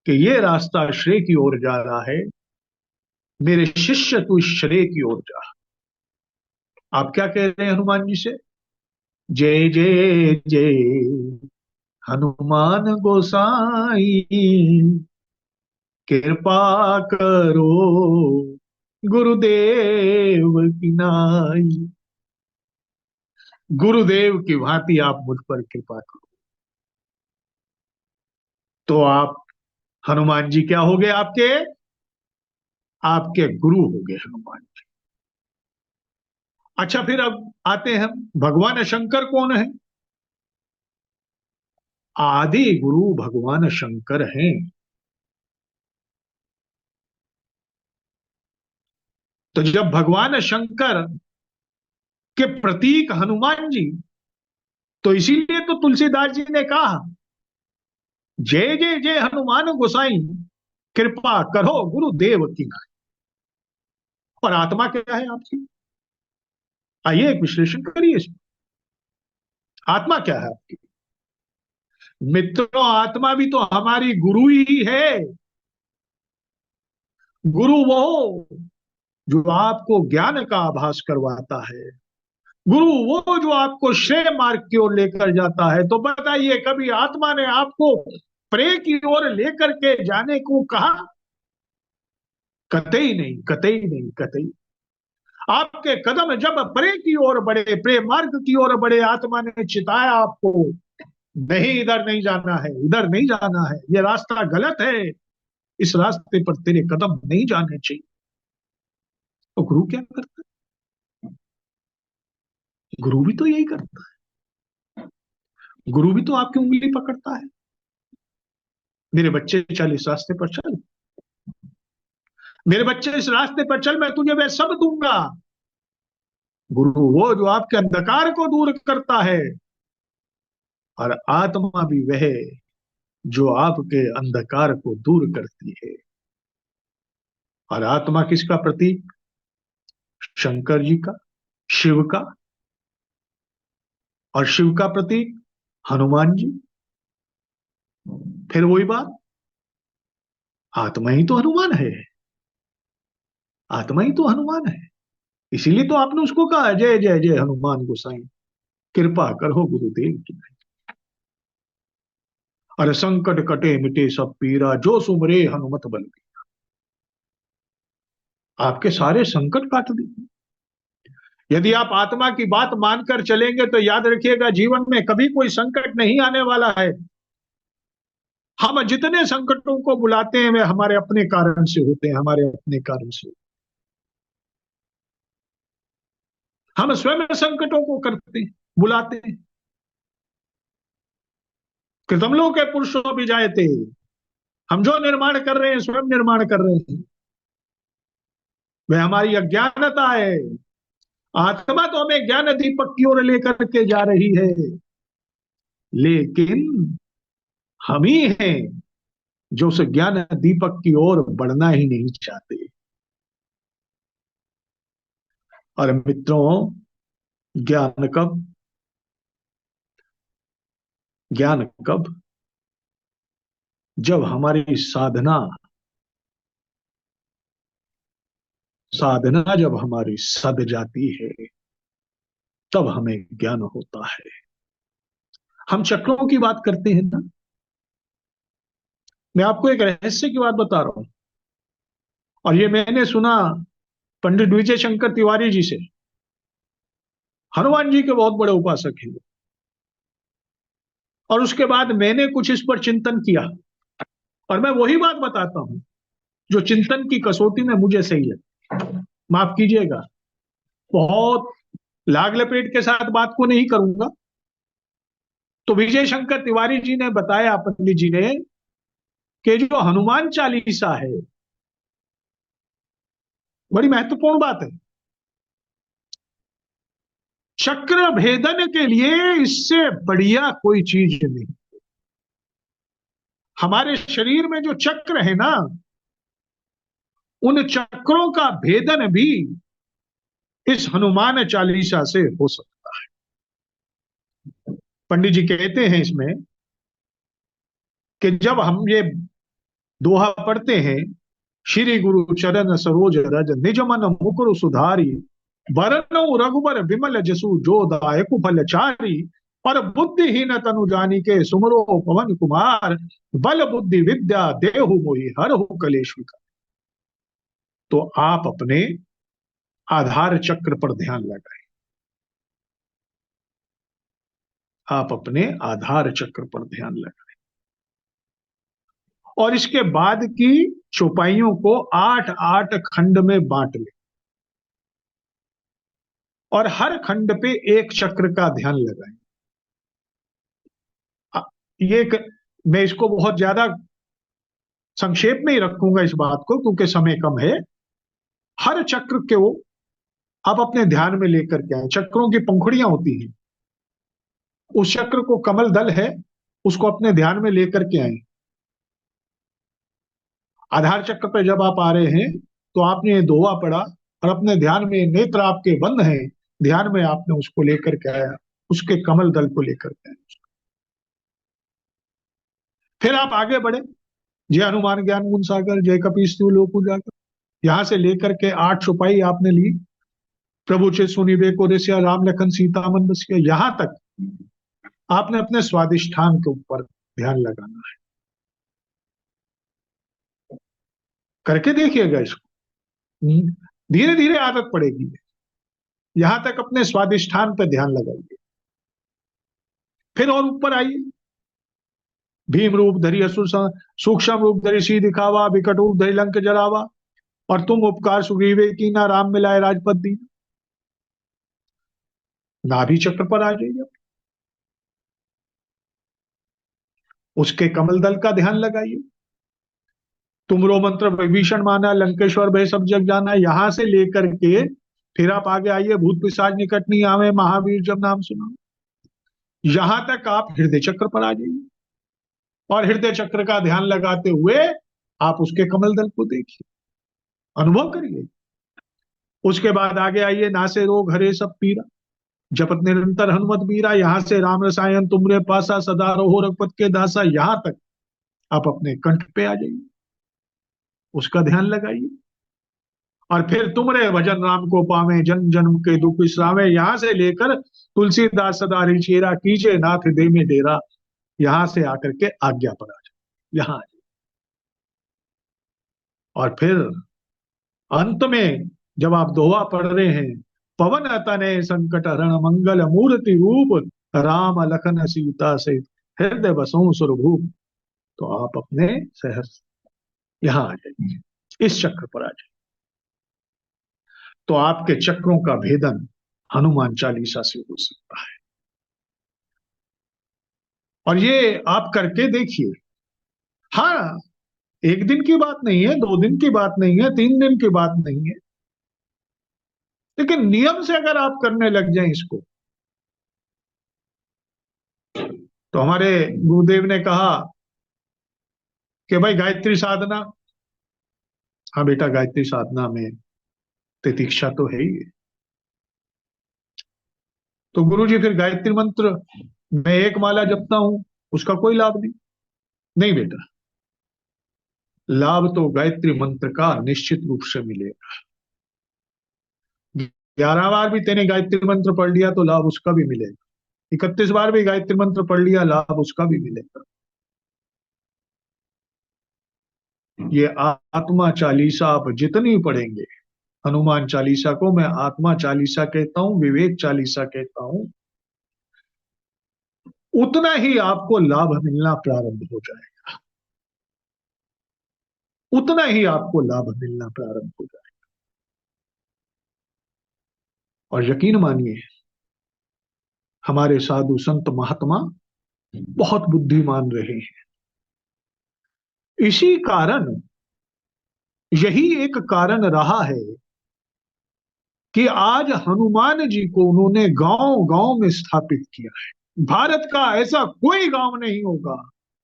कि ये रास्ता श्रेय की ओर जा रहा है, मेरे शिष्य तू इस श्रेय की ओर जा। आप क्या कह रहे हैं हनुमान जी से? जय जय जय हनुमान गोसाई, कृपा करो गुरुदेव की नाई। गुरुदेव की भांति आप मुझ पर कृपा करो। तो आप हनुमान जी क्या हो गए? आपके आपके गुरु हो गए हनुमान जी। अच्छा, फिर अब आते हैं भगवान शंकर कौन है? आदि गुरु भगवान शंकर हैं। तो जब भगवान शंकर के प्रतीक हनुमान जी, तो इसीलिए तो तुलसीदास जी ने कहा जय जय जय हनुमान गोसाई, कृपा करो गुरुदेव की नाई। और आत्मा क्या है आपकी? आइए एक विश्लेषण करिए इसमें। आत्मा क्या है आपकी? मित्रों, आत्मा भी तो हमारी गुरु ही है। गुरु वो जो आपको ज्ञान का आभास करवाता है। गुरु वो जो आपको श्रेय मार्ग की ओर लेकर जाता है। तो बताइए, कभी आत्मा ने आपको प्रेय की ओर लेकर के जाने को कहा? कतई नहीं, कतई नहीं, कतई। आपके कदम जब प्रेय की ओर बढ़े, प्रेय मार्ग की ओर बढ़े, आत्मा ने चिताया आपको, नहीं इधर नहीं जाना है, इधर नहीं जाना है, ये रास्ता गलत है, इस रास्ते पर तेरे कदम नहीं जाने चाहिए। तो गुरु क्या करता है? गुरु भी तो यही करता है। गुरु भी तो आपकी उंगली पकड़ता है। मेरे बच्चे चल इस रास्ते पर चल, मेरे बच्चे इस रास्ते पर चल, मैं तुझे वह सब दूंगा। गुरु वो जो आपके अंधकार को दूर करता है, और आत्मा भी वह जो आपके अंधकार को दूर करती है। और आत्मा किसका प्रतीक? शंकर जी का, शिव का। और शिव का प्रतीक हनुमान जी। फिर वही बात, आत्मा ही तो हनुमान है। आत्मा ही तो हनुमान है। इसीलिए तो आपने उसको कहा जय जय जय हनुमान गोसाई, कृपा करो गुरुदेव की। अरे संकट कटे मिटे सब पीरा, जो सुमरे हनुमत बल। आपके सारे संकट काट दिए। यदि आप आत्मा की बात मानकर चलेंगे तो याद रखिएगा, जीवन में कभी कोई संकट नहीं आने वाला है। हम जितने संकटों को बुलाते हैं वे हमारे अपने कारण से होते हैं, हमारे अपने कारण से। हम स्वयं संकटों को करते हैं, बुलाते हैं। कृतमलों के पुरुषों भी जाए थे। हम जो निर्माण कर रहे हैं स्वयं निर्माण कर रहे हैं। वह हमारी अज्ञानता है। आत्मा तो हमें ज्ञान दीपक की ओर लेकर के जा रही है, लेकिन हम ही हैं जो उस ज्ञान दीपक की ओर बढ़ना ही नहीं चाहते। और मित्रों, ज्ञान कब? ज्ञान कब? जब हमारी साधना साधना जब हमारी सद जाती है, तब हमें ज्ञान होता है। हम चक्रों की बात करते हैं ना। मैं आपको एक रहस्य की बात बता रहा हूं, और ये मैंने सुना पंडित विजय शंकर तिवारी जी से। हनुमान जी के बहुत बड़े उपासक हैं। और उसके बाद मैंने कुछ इस पर चिंतन किया, और मैं वही बात बताता हूं जो चिंतन की कसौटी में मुझे सही लगे। माफ कीजिएगा, बहुत लाग लपेट के साथ बात को नहीं करूंगा। तो विजय शंकर तिवारी जी ने बताया, पंडित जी ने, कि जो हनुमान चालीसा है, बड़ी महत्वपूर्ण बात है। चक्र भेदन के लिए इससे बढ़िया कोई चीज नहीं। हमारे शरीर में जो चक्र है ना, उन चक्रों का भेदन भी इस हनुमान चालीसा से हो सकता पंडित जी कहते हैं इसमें कि जब हम ये दोहा पढ़ते हैं, श्री गुरु चरण सरोज रज निज मन मुकुर सुधारी, बरनउँ रघुबर विमल जसु जो दायक फलचारी, पर बुद्धिहीन तनु जानी के सुमरो पवन कुमार, बल बुद्धि विद्या देहु मोहि हरहु कलेश विकार। तो आप अपने आधार चक्र पर ध्यान लगाएं, आप अपने आधार चक्र पर ध्यान लगाएं, और इसके बाद की चौपाइयों को 8-8 खंड में बांट लें, और हर खंड पे एक चक्र का ध्यान लगाएं। ये मैं इसको बहुत ज्यादा संक्षेप में ही रखूंगा इस बात को, क्योंकि समय कम है। हर चक्र को आप अपने ध्यान में लेकर के आए। चक्रों की पंखुड़ियां होती हैं, उस चक्र को कमल दल है, उसको अपने ध्यान में लेकर के आए। आधार चक्र पे जब आप आ रहे हैं तो आपने ये दोहा पढ़ा और अपने ध्यान में नेत्र आपके बंद हैं, ध्यान में आपने उसको लेकर के आया, उसके कमल दल को लेकर के आए। फिर आप आगे बढ़े, जय हनुमान ज्ञान गुण सागर, जय कपीस तिहु लोक उजागर, यहां से लेकर के 8 चौपाई आपने ली। प्रभु चे सुनिबे को ऋषिया राम लखन सीता मन बसिया, यहां तक आपने अपने स्वादिष्ठान के ऊपर ध्यान लगाना है। करके देखिएगा इसको, धीरे धीरे आदत पड़ेगी। यहां तक अपने स्वादिष्ठान पर ध्यान लगाइए। फिर और ऊपर आइए, भीम रूप धरि असुर सूक्ष्म रूप धरि सी दिखावा, विकट रूप धरि लंक जरावा, और तुम उपकार सुग्रीवे की ना, राम मिलाए राजपद दी। नाभि चक्र पर आ जाइए, उसके कमल दल का ध्यान लगाइए। तुमरो मंत्र विभीषण माना, लंकेश्वर भय सब जग जाना, यहां से लेकर के फिर आप आगे आइए, भूत पिशाच निकट नहीं आवे, महावीर जब नाम सुना। यहां तक आप हृदय चक्र पर आ जाइए, और हृदय चक्र का ध्यान लगाते हुए आप उसके कमल दल को देखिए, अनुभव करिए। उसके बाद आगे आइए, नासे रोग हरे सब पीरा, जपत निरंतर हनुमत बीरा, यहां से राम रसायन तुमरे पासा, सदा रहो रघुपत के दासा, यहां तक आप अपने कंठ पे आ जाइए, उसका ध्यान लगाइए। और फिर तुमरे भजन राम को पावे, जन्म जन्म के दुख विश्रामे, यहां से लेकर तुलसीदास सदा रिचेरा, कीजे नाथ दे में डेरा, यहां से आकर के आज्ञा पर आ जाए, यहां। और फिर अंत में जब आप दोहा पढ़ रहे हैं, पवन तनय संकट हरण मंगल मूर्ति रूप, राम लखन सीता से हृदय बसों सुरभूप, तो आप अपने सहस यहां आ जाइए, इस चक्र पर आ जाइए। तो आपके चक्रों का भेदन हनुमान चालीसा से हो सकता है। और ये आप करके देखिए। हाँ, एक दिन की बात नहीं है, 2 दिन की बात नहीं है, 3 दिन की बात नहीं है, लेकिन नियम से अगर आप करने लग जाएं इसको, तो हमारे गुरुदेव ने कहा कि भाई गायत्री साधना, हाँ बेटा गायत्री साधना में तितिक्षा तो है ही है। तो गुरु जी फिर गायत्री मंत्र मैं एक माला जपता हूं, उसका कोई लाभ नहीं। नहीं बेटा, लाभ तो गायत्री मंत्र का निश्चित रूप से मिलेगा। 11 बार भी तेने गायत्री मंत्र पढ़ लिया तो लाभ उसका भी मिलेगा, 31 बार भी गायत्री मंत्र पढ़ लिया, लाभ उसका भी मिलेगा। ये आत्मा चालीसा आप जितनी पढ़ेंगे, हनुमान चालीसा को मैं आत्मा चालीसा कहता हूं, विवेक चालीसा कहता हूं, उतना ही आपको लाभ मिलना प्रारंभ हो जाएगा, उतना ही आपको लाभ मिलना प्रारंभ हो जाएगा। और यकीन मानिए, हमारे साधु संत महात्मा बहुत बुद्धिमान रहे हैं। इसी कारण, यही एक कारण रहा है कि आज हनुमान जी को उन्होंने गांव गांव में स्थापित किया है। भारत का ऐसा कोई गांव नहीं होगा,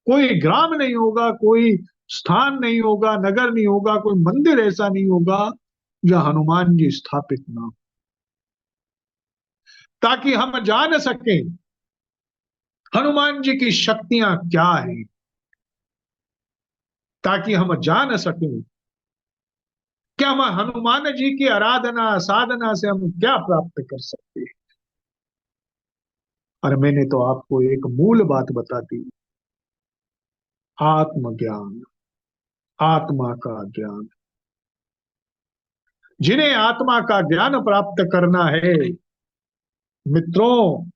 कोई ग्राम नहीं होगा, कोई स्थान नहीं होगा, नगर नहीं होगा, कोई मंदिर ऐसा नहीं होगा जहां हनुमान जी स्थापित ना हो, ताकि हम जान सकें हनुमान जी की शक्तियां क्या हैं, ताकि हम जान सकें क्या हम हनुमान जी की आराधना साधना से हम क्या प्राप्त कर सकते हैं। और मैंने तो आपको एक मूल बात बता दी, आत्मज्ञान, आत्मा का ज्ञान। जिन्हें आत्मा का ज्ञान प्राप्त करना है मित्रों,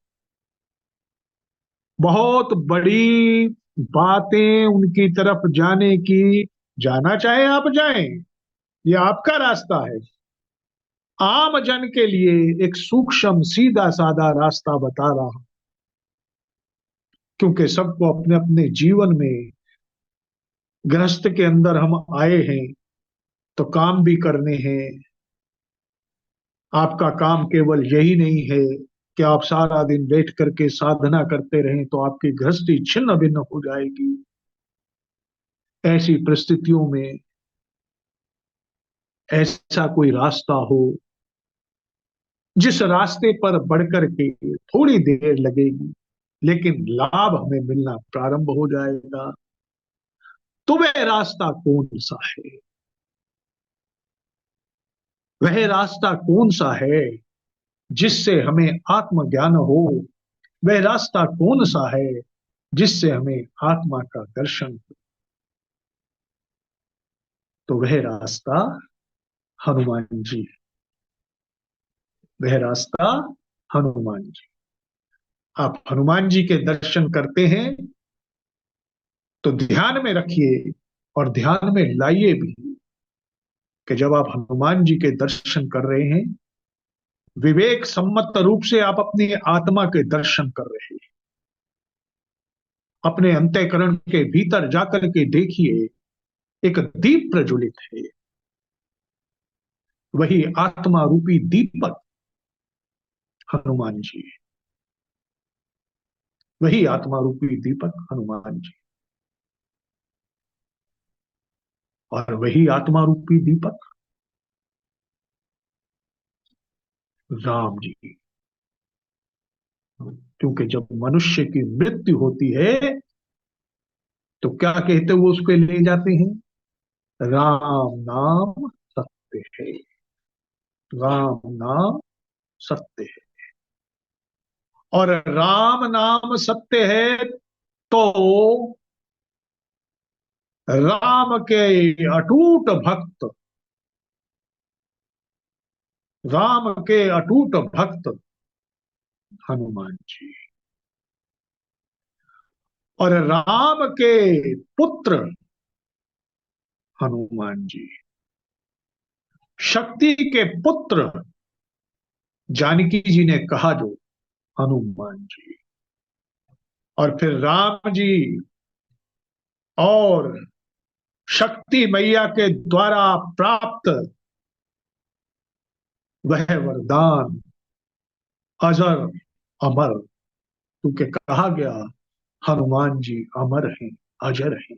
बहुत बड़ी बातें उनकी तरफ जाने की, जाना चाहे आप जाएं, ये आपका रास्ता है। आम जन के लिए एक सूक्ष्म सीधा साधा रास्ता बता रहा हूं, क्योंकि सबको अपने अपने जीवन में, गृहस्थ के अंदर हम आए हैं तो काम भी करने हैं। आपका काम केवल यही नहीं है कि आप सारा दिन बैठ करके साधना करते रहें तो आपकी गृहस्थी छिन्न भिन्न हो जाएगी। ऐसी परिस्थितियों में ऐसा कोई रास्ता हो जिस रास्ते पर बढ़कर के थोड़ी देर लगेगी लेकिन लाभ हमें मिलना प्रारंभ हो जाएगा, तो वह रास्ता कौन सा है? वह रास्ता कौन सा है जिससे हमें आत्मज्ञान हो? वह रास्ता कौन सा है जिससे हमें आत्मा का दर्शन हो? तो वह रास्ता हनुमान जी, वह रास्ता हनुमान जी। आप हनुमान जी के दर्शन करते हैं तो ध्यान में रखिए और ध्यान में लाइए भी कि जब आप हनुमान जी के दर्शन कर रहे हैं, विवेक सम्मत रूप से आप अपनी आत्मा के दर्शन कर रहे हैं। अपने अंतःकरण के भीतर जाकर के देखिए, एक दीप प्रज्वलित है, वही आत्मा रूपी दीपक हनुमान जी, वही आत्मा रूपी दीपक हनुमान जी, और वही आत्मा रूपी दीपक राम जी। क्योंकि जब मनुष्य की मृत्यु होती है तो क्या कहते हुए उसको ले जाते हैं? राम नाम सत्य है, राम नाम सत्य है। और राम नाम सत्य है तो राम के अटूट भक्त, राम के अटूट भक्त हनुमान जी, और राम के पुत्र हनुमान जी, शक्ति के पुत्र जानकी जी ने कहा जो हनुमान जी, और फिर राम जी और शक्ति मैया के द्वारा प्राप्त वह वरदान अजर अमर, क्योंकि कहा गया हनुमान जी अमर हैं, अजर हैं।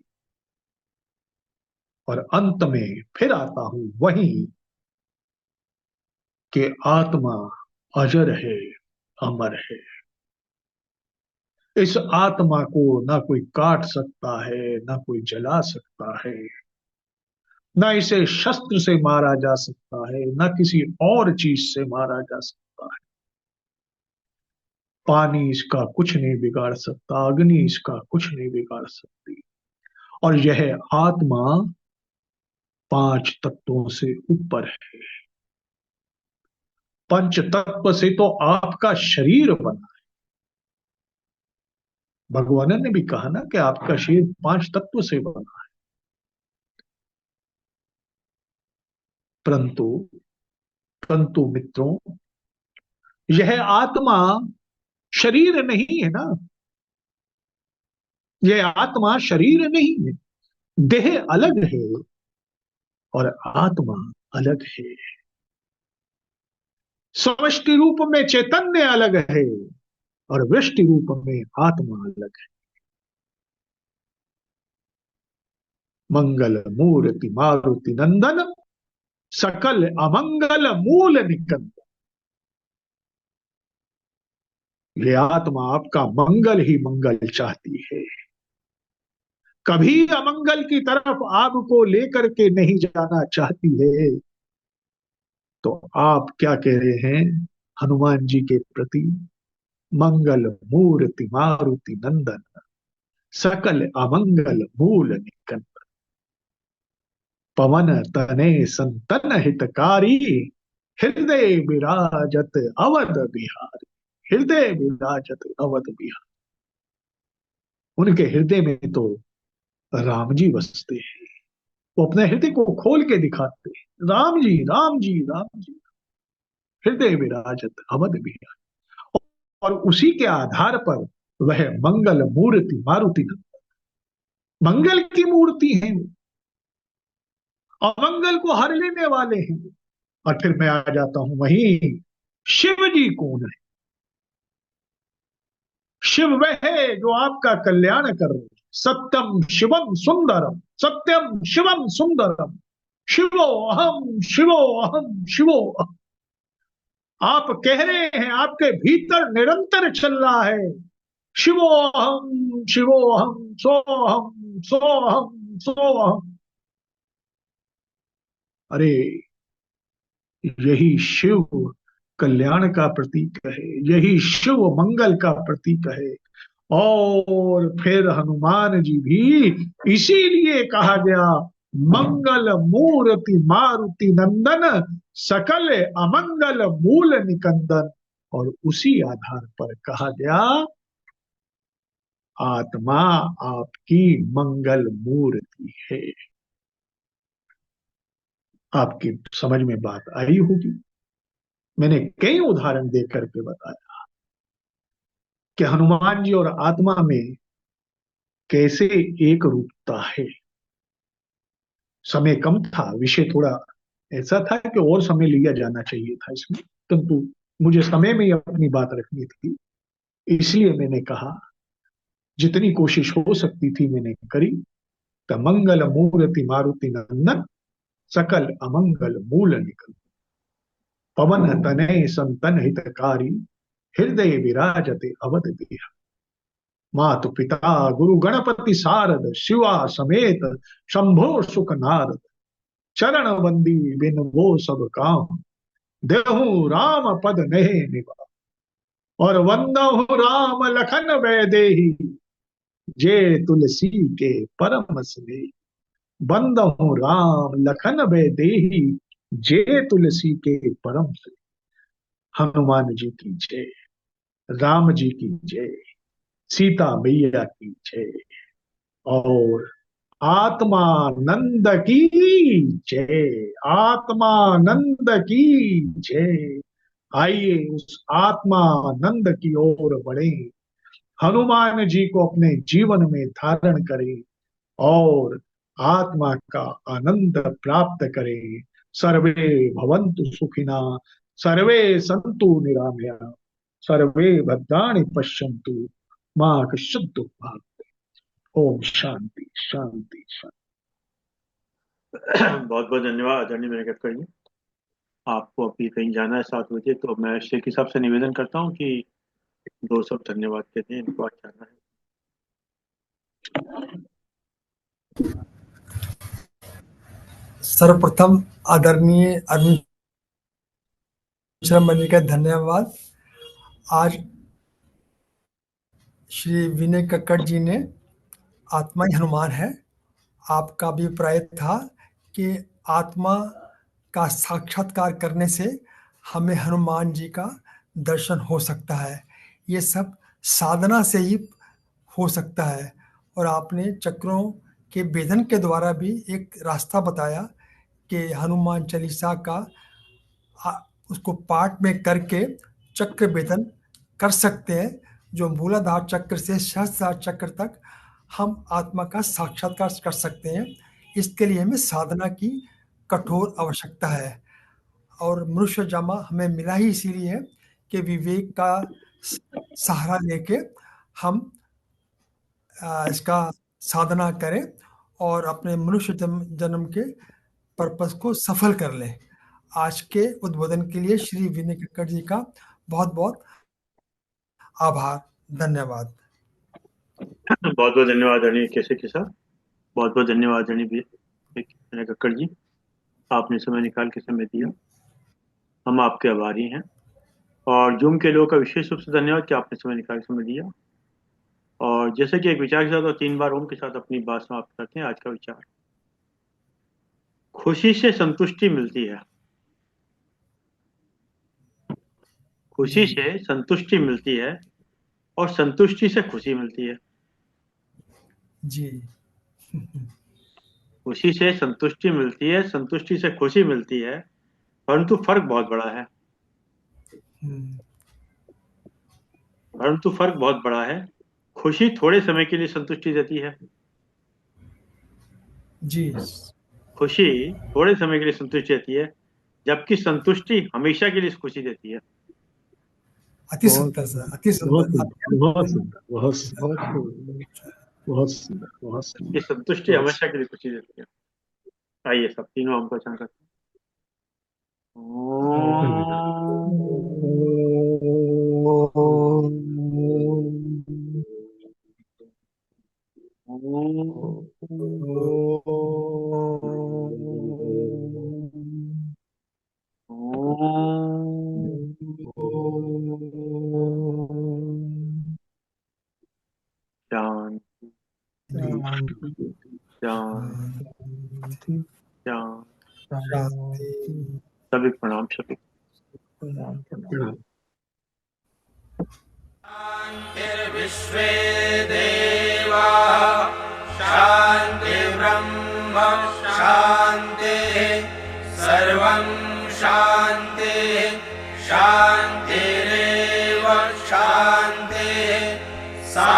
और अंत में फिर आता हूं वही कि आत्मा अजर है, अमर है। इस आत्मा को ना कोई काट सकता है, ना कोई जला सकता है, ना इसे शस्त्र से मारा जा सकता है, ना किसी और चीज से मारा जा सकता है। पानी इसका कुछ नहीं बिगाड़ सकता, अग्नि इसका कुछ नहीं बिगाड़ सकती। और यह आत्मा पांच तत्वों से ऊपर है। पंच तत्व से तो आपका शरीर बना। भगवान ने भी कहा ना कि आपका शरीर पांच तत्व से बना है। परंतु परंतु मित्रों, यह आत्मा शरीर नहीं है ना, यह आत्मा शरीर नहीं है। देह अलग है और आत्मा अलग है। समष्टि रूप में चैतन्य अलग है और वृष्टि रूप में आत्मा अलग है। मंगल मूर्ति मारुति नंदन, सकल अमंगल मूल निकंदन। ये आत्मा आपका मंगल ही मंगल चाहती है, कभी अमंगल की तरफ आपको लेकर के नहीं जाना चाहती है। तो आप क्या कह रहे हैं हनुमान जी के प्रति? मंगल मूर्ति मारुति नंदन, सकल अमंगल मूल निकन, पवन तने संतन हितकारी, हृदय विराजत अवध बिहारी। हृदय विराजत अवध बिहारी, उनके हृदय में तो राम जी बसते हैं। वो अपने हृदय को खोल के दिखाते हैं, राम जी राम जी राम जी, हृदय विराजत अवध बिहारी। और उसी के आधार पर वह मंगल मूर्ति मारुति नंदन, मंगल की मूर्ति है, अमंगल को हर लेने वाले हैं। और फिर मैं आ जाता हूं वहीं, शिव जी कौन है? शिव वह है जो आपका कल्याण कर रहे हैं। सत्यम शिवम सुंदरम, सत्यम शिवम सुंदरम, शिवो अहम शिवो अहम शिवो अहम। आप कह रहे हैं, आपके भीतर निरंतर चल रहा है, शिवोहम शिवोहम सोहम सोहम सोहम। अरे यही शिव कल्याण का प्रतीक है, यही शिव मंगल का प्रतीक है। और फिर हनुमान जी भी इसीलिए कहा गया मंगल मूर्ति मारुति नंदन, सकल अमंगल मूल निकंदन। और उसी आधार पर कहा गया आत्मा आपकी मंगल मूर्ति है। आपकी समझ में बात आई होगी। मैंने कई उदाहरण देख करके बताया कि हनुमान जी और आत्मा में कैसे एक रूपता है। समय कम था, विषय थोड़ा ऐसा था कि और समय लिया जाना चाहिए था इसमें, किंतु मुझे समय में ही अपनी बात रखनी थी, इसलिए मैंने कहा जितनी कोशिश हो सकती थी मैंने करी। तो मंगल मूर्ति मारुति नंदन, सकल अमंगल मूल निकल, पवन तनय संतन हितकारी, हृदय विराजते अवध बिहारी। मातु पिता गुरु गणपति सारद, शिवा समेत शंभो सुख नारद, चरण बंदी बिन वो सब काम, देहु राम पद नेह निभा। और वंदहु राम लखन वैदेही, जे तुलसी के परम स्नेही। बंदहु राम लखन वैदेही, जे तुलसी के परम स्नेही। हनुमान जी की जय, राम जी की जय, सीता मैया की जय, और आत्मानंद की जय, आत्मानंद की जय। आइए उस आत्मानंद की ओर बढ़े, हनुमान जी को अपने जीवन में धारण करें और आत्मा का आनंद प्राप्त करें। सर्वे भवन्तु सुखिना, सर्वे सन्तु निरामया, सर्वे भद्राणि पश्यन्तु, मां कश्चित् दुःखभाग्। ओम शांति शांति शांति। बहुत बहुत धन्यवाद आदरणीय वेंकट जी। आपको अभी कहीं जाना है 7 बजे, तो मैं शेख साहब से निवेदन करता हूँ कि दो सब धन्यवाद कहते हैं, इनको आज जाना है। सर्वप्रथम आदरणीय अरविंद शर्मा जी का धन्यवाद। आज श्री विनय कक्कड़ जी ने आत्मा ही हनुमान है, आपका अभिप्राय था कि आत्मा का साक्षात्कार करने से हमें हनुमान जी का दर्शन हो सकता है। ये सब साधना से ही हो सकता है। और आपने चक्रों के भेदन के द्वारा भी एक रास्ता बताया कि हनुमान चालीसा का उसको पाठ में करके चक्र भेदन कर सकते हैं, जो मूलाधार चक्र से सहस्त्रार चक्र तक हम आत्मा का साक्षात्कार कर सकते हैं। इसके लिए हमें साधना की कठोर आवश्यकता है। और मनुष्य जन्म हमें मिला ही इसीलिए है कि विवेक का सहारा लेके हम इसका साधना करें और अपने मनुष्य जन्म के पर्पस को सफल कर लें। आज के उद्बोधन के लिए श्री विनय कक्कड़ जी का बहुत बहुत आभार, धन्यवाद। बहुत बहुत धन्यवाद आदरणीय केसरी के साथ। बहुत बहुत धन्यवाद आदरणीय विनय कक्कड़ जी, आपने समय निकाल के समय दिया, हम आपके आभारी हैं। और जूम के लोगों का विशेष रूप से धन्यवाद कि आपने समय निकाल के समय दिया। और जैसे कि एक विचार के साथ और 3 बार ओम के साथ अपनी बात समाप्त करते हैं। आज का विचार, खुशी से संतुष्टि मिलती है। खुशी से संतुष्टि मिलती है और संतुष्टि से खुशी मिलती है। जी। खुशी से संतुष्टि मिलती है, संतुष्टि से खुशी मिलती है, परंतु फर्क बहुत बड़ा है। परंतु फर्क बहुत बड़ा है। खुशी थोड़े समय के लिए संतुष्टि देती है। जी। खुशी थोड़े समय के लिए संतुष्टि देती है, जबकि संतुष्टि हमेशा के लिए खुशी देती है। अति सुंदर सर, अति बहुत सुंदर। सुंदर, बहुत सुंदर, बहुत सुंदर, बहुत सुंदर, बहुत सुंदर। ये संतुष्टि हमेशा के लिए खुशी देती है। आइए सब तीनों हमको उच्चारण करते हैं। शांति शांति शांति। सभी प्रणाम, सभी शान्तिर्विश्वे देवा शान्तिर्ब्रह्म शान्तिः सर्वं शान्तिः शान्तिरेव शान्तिः सा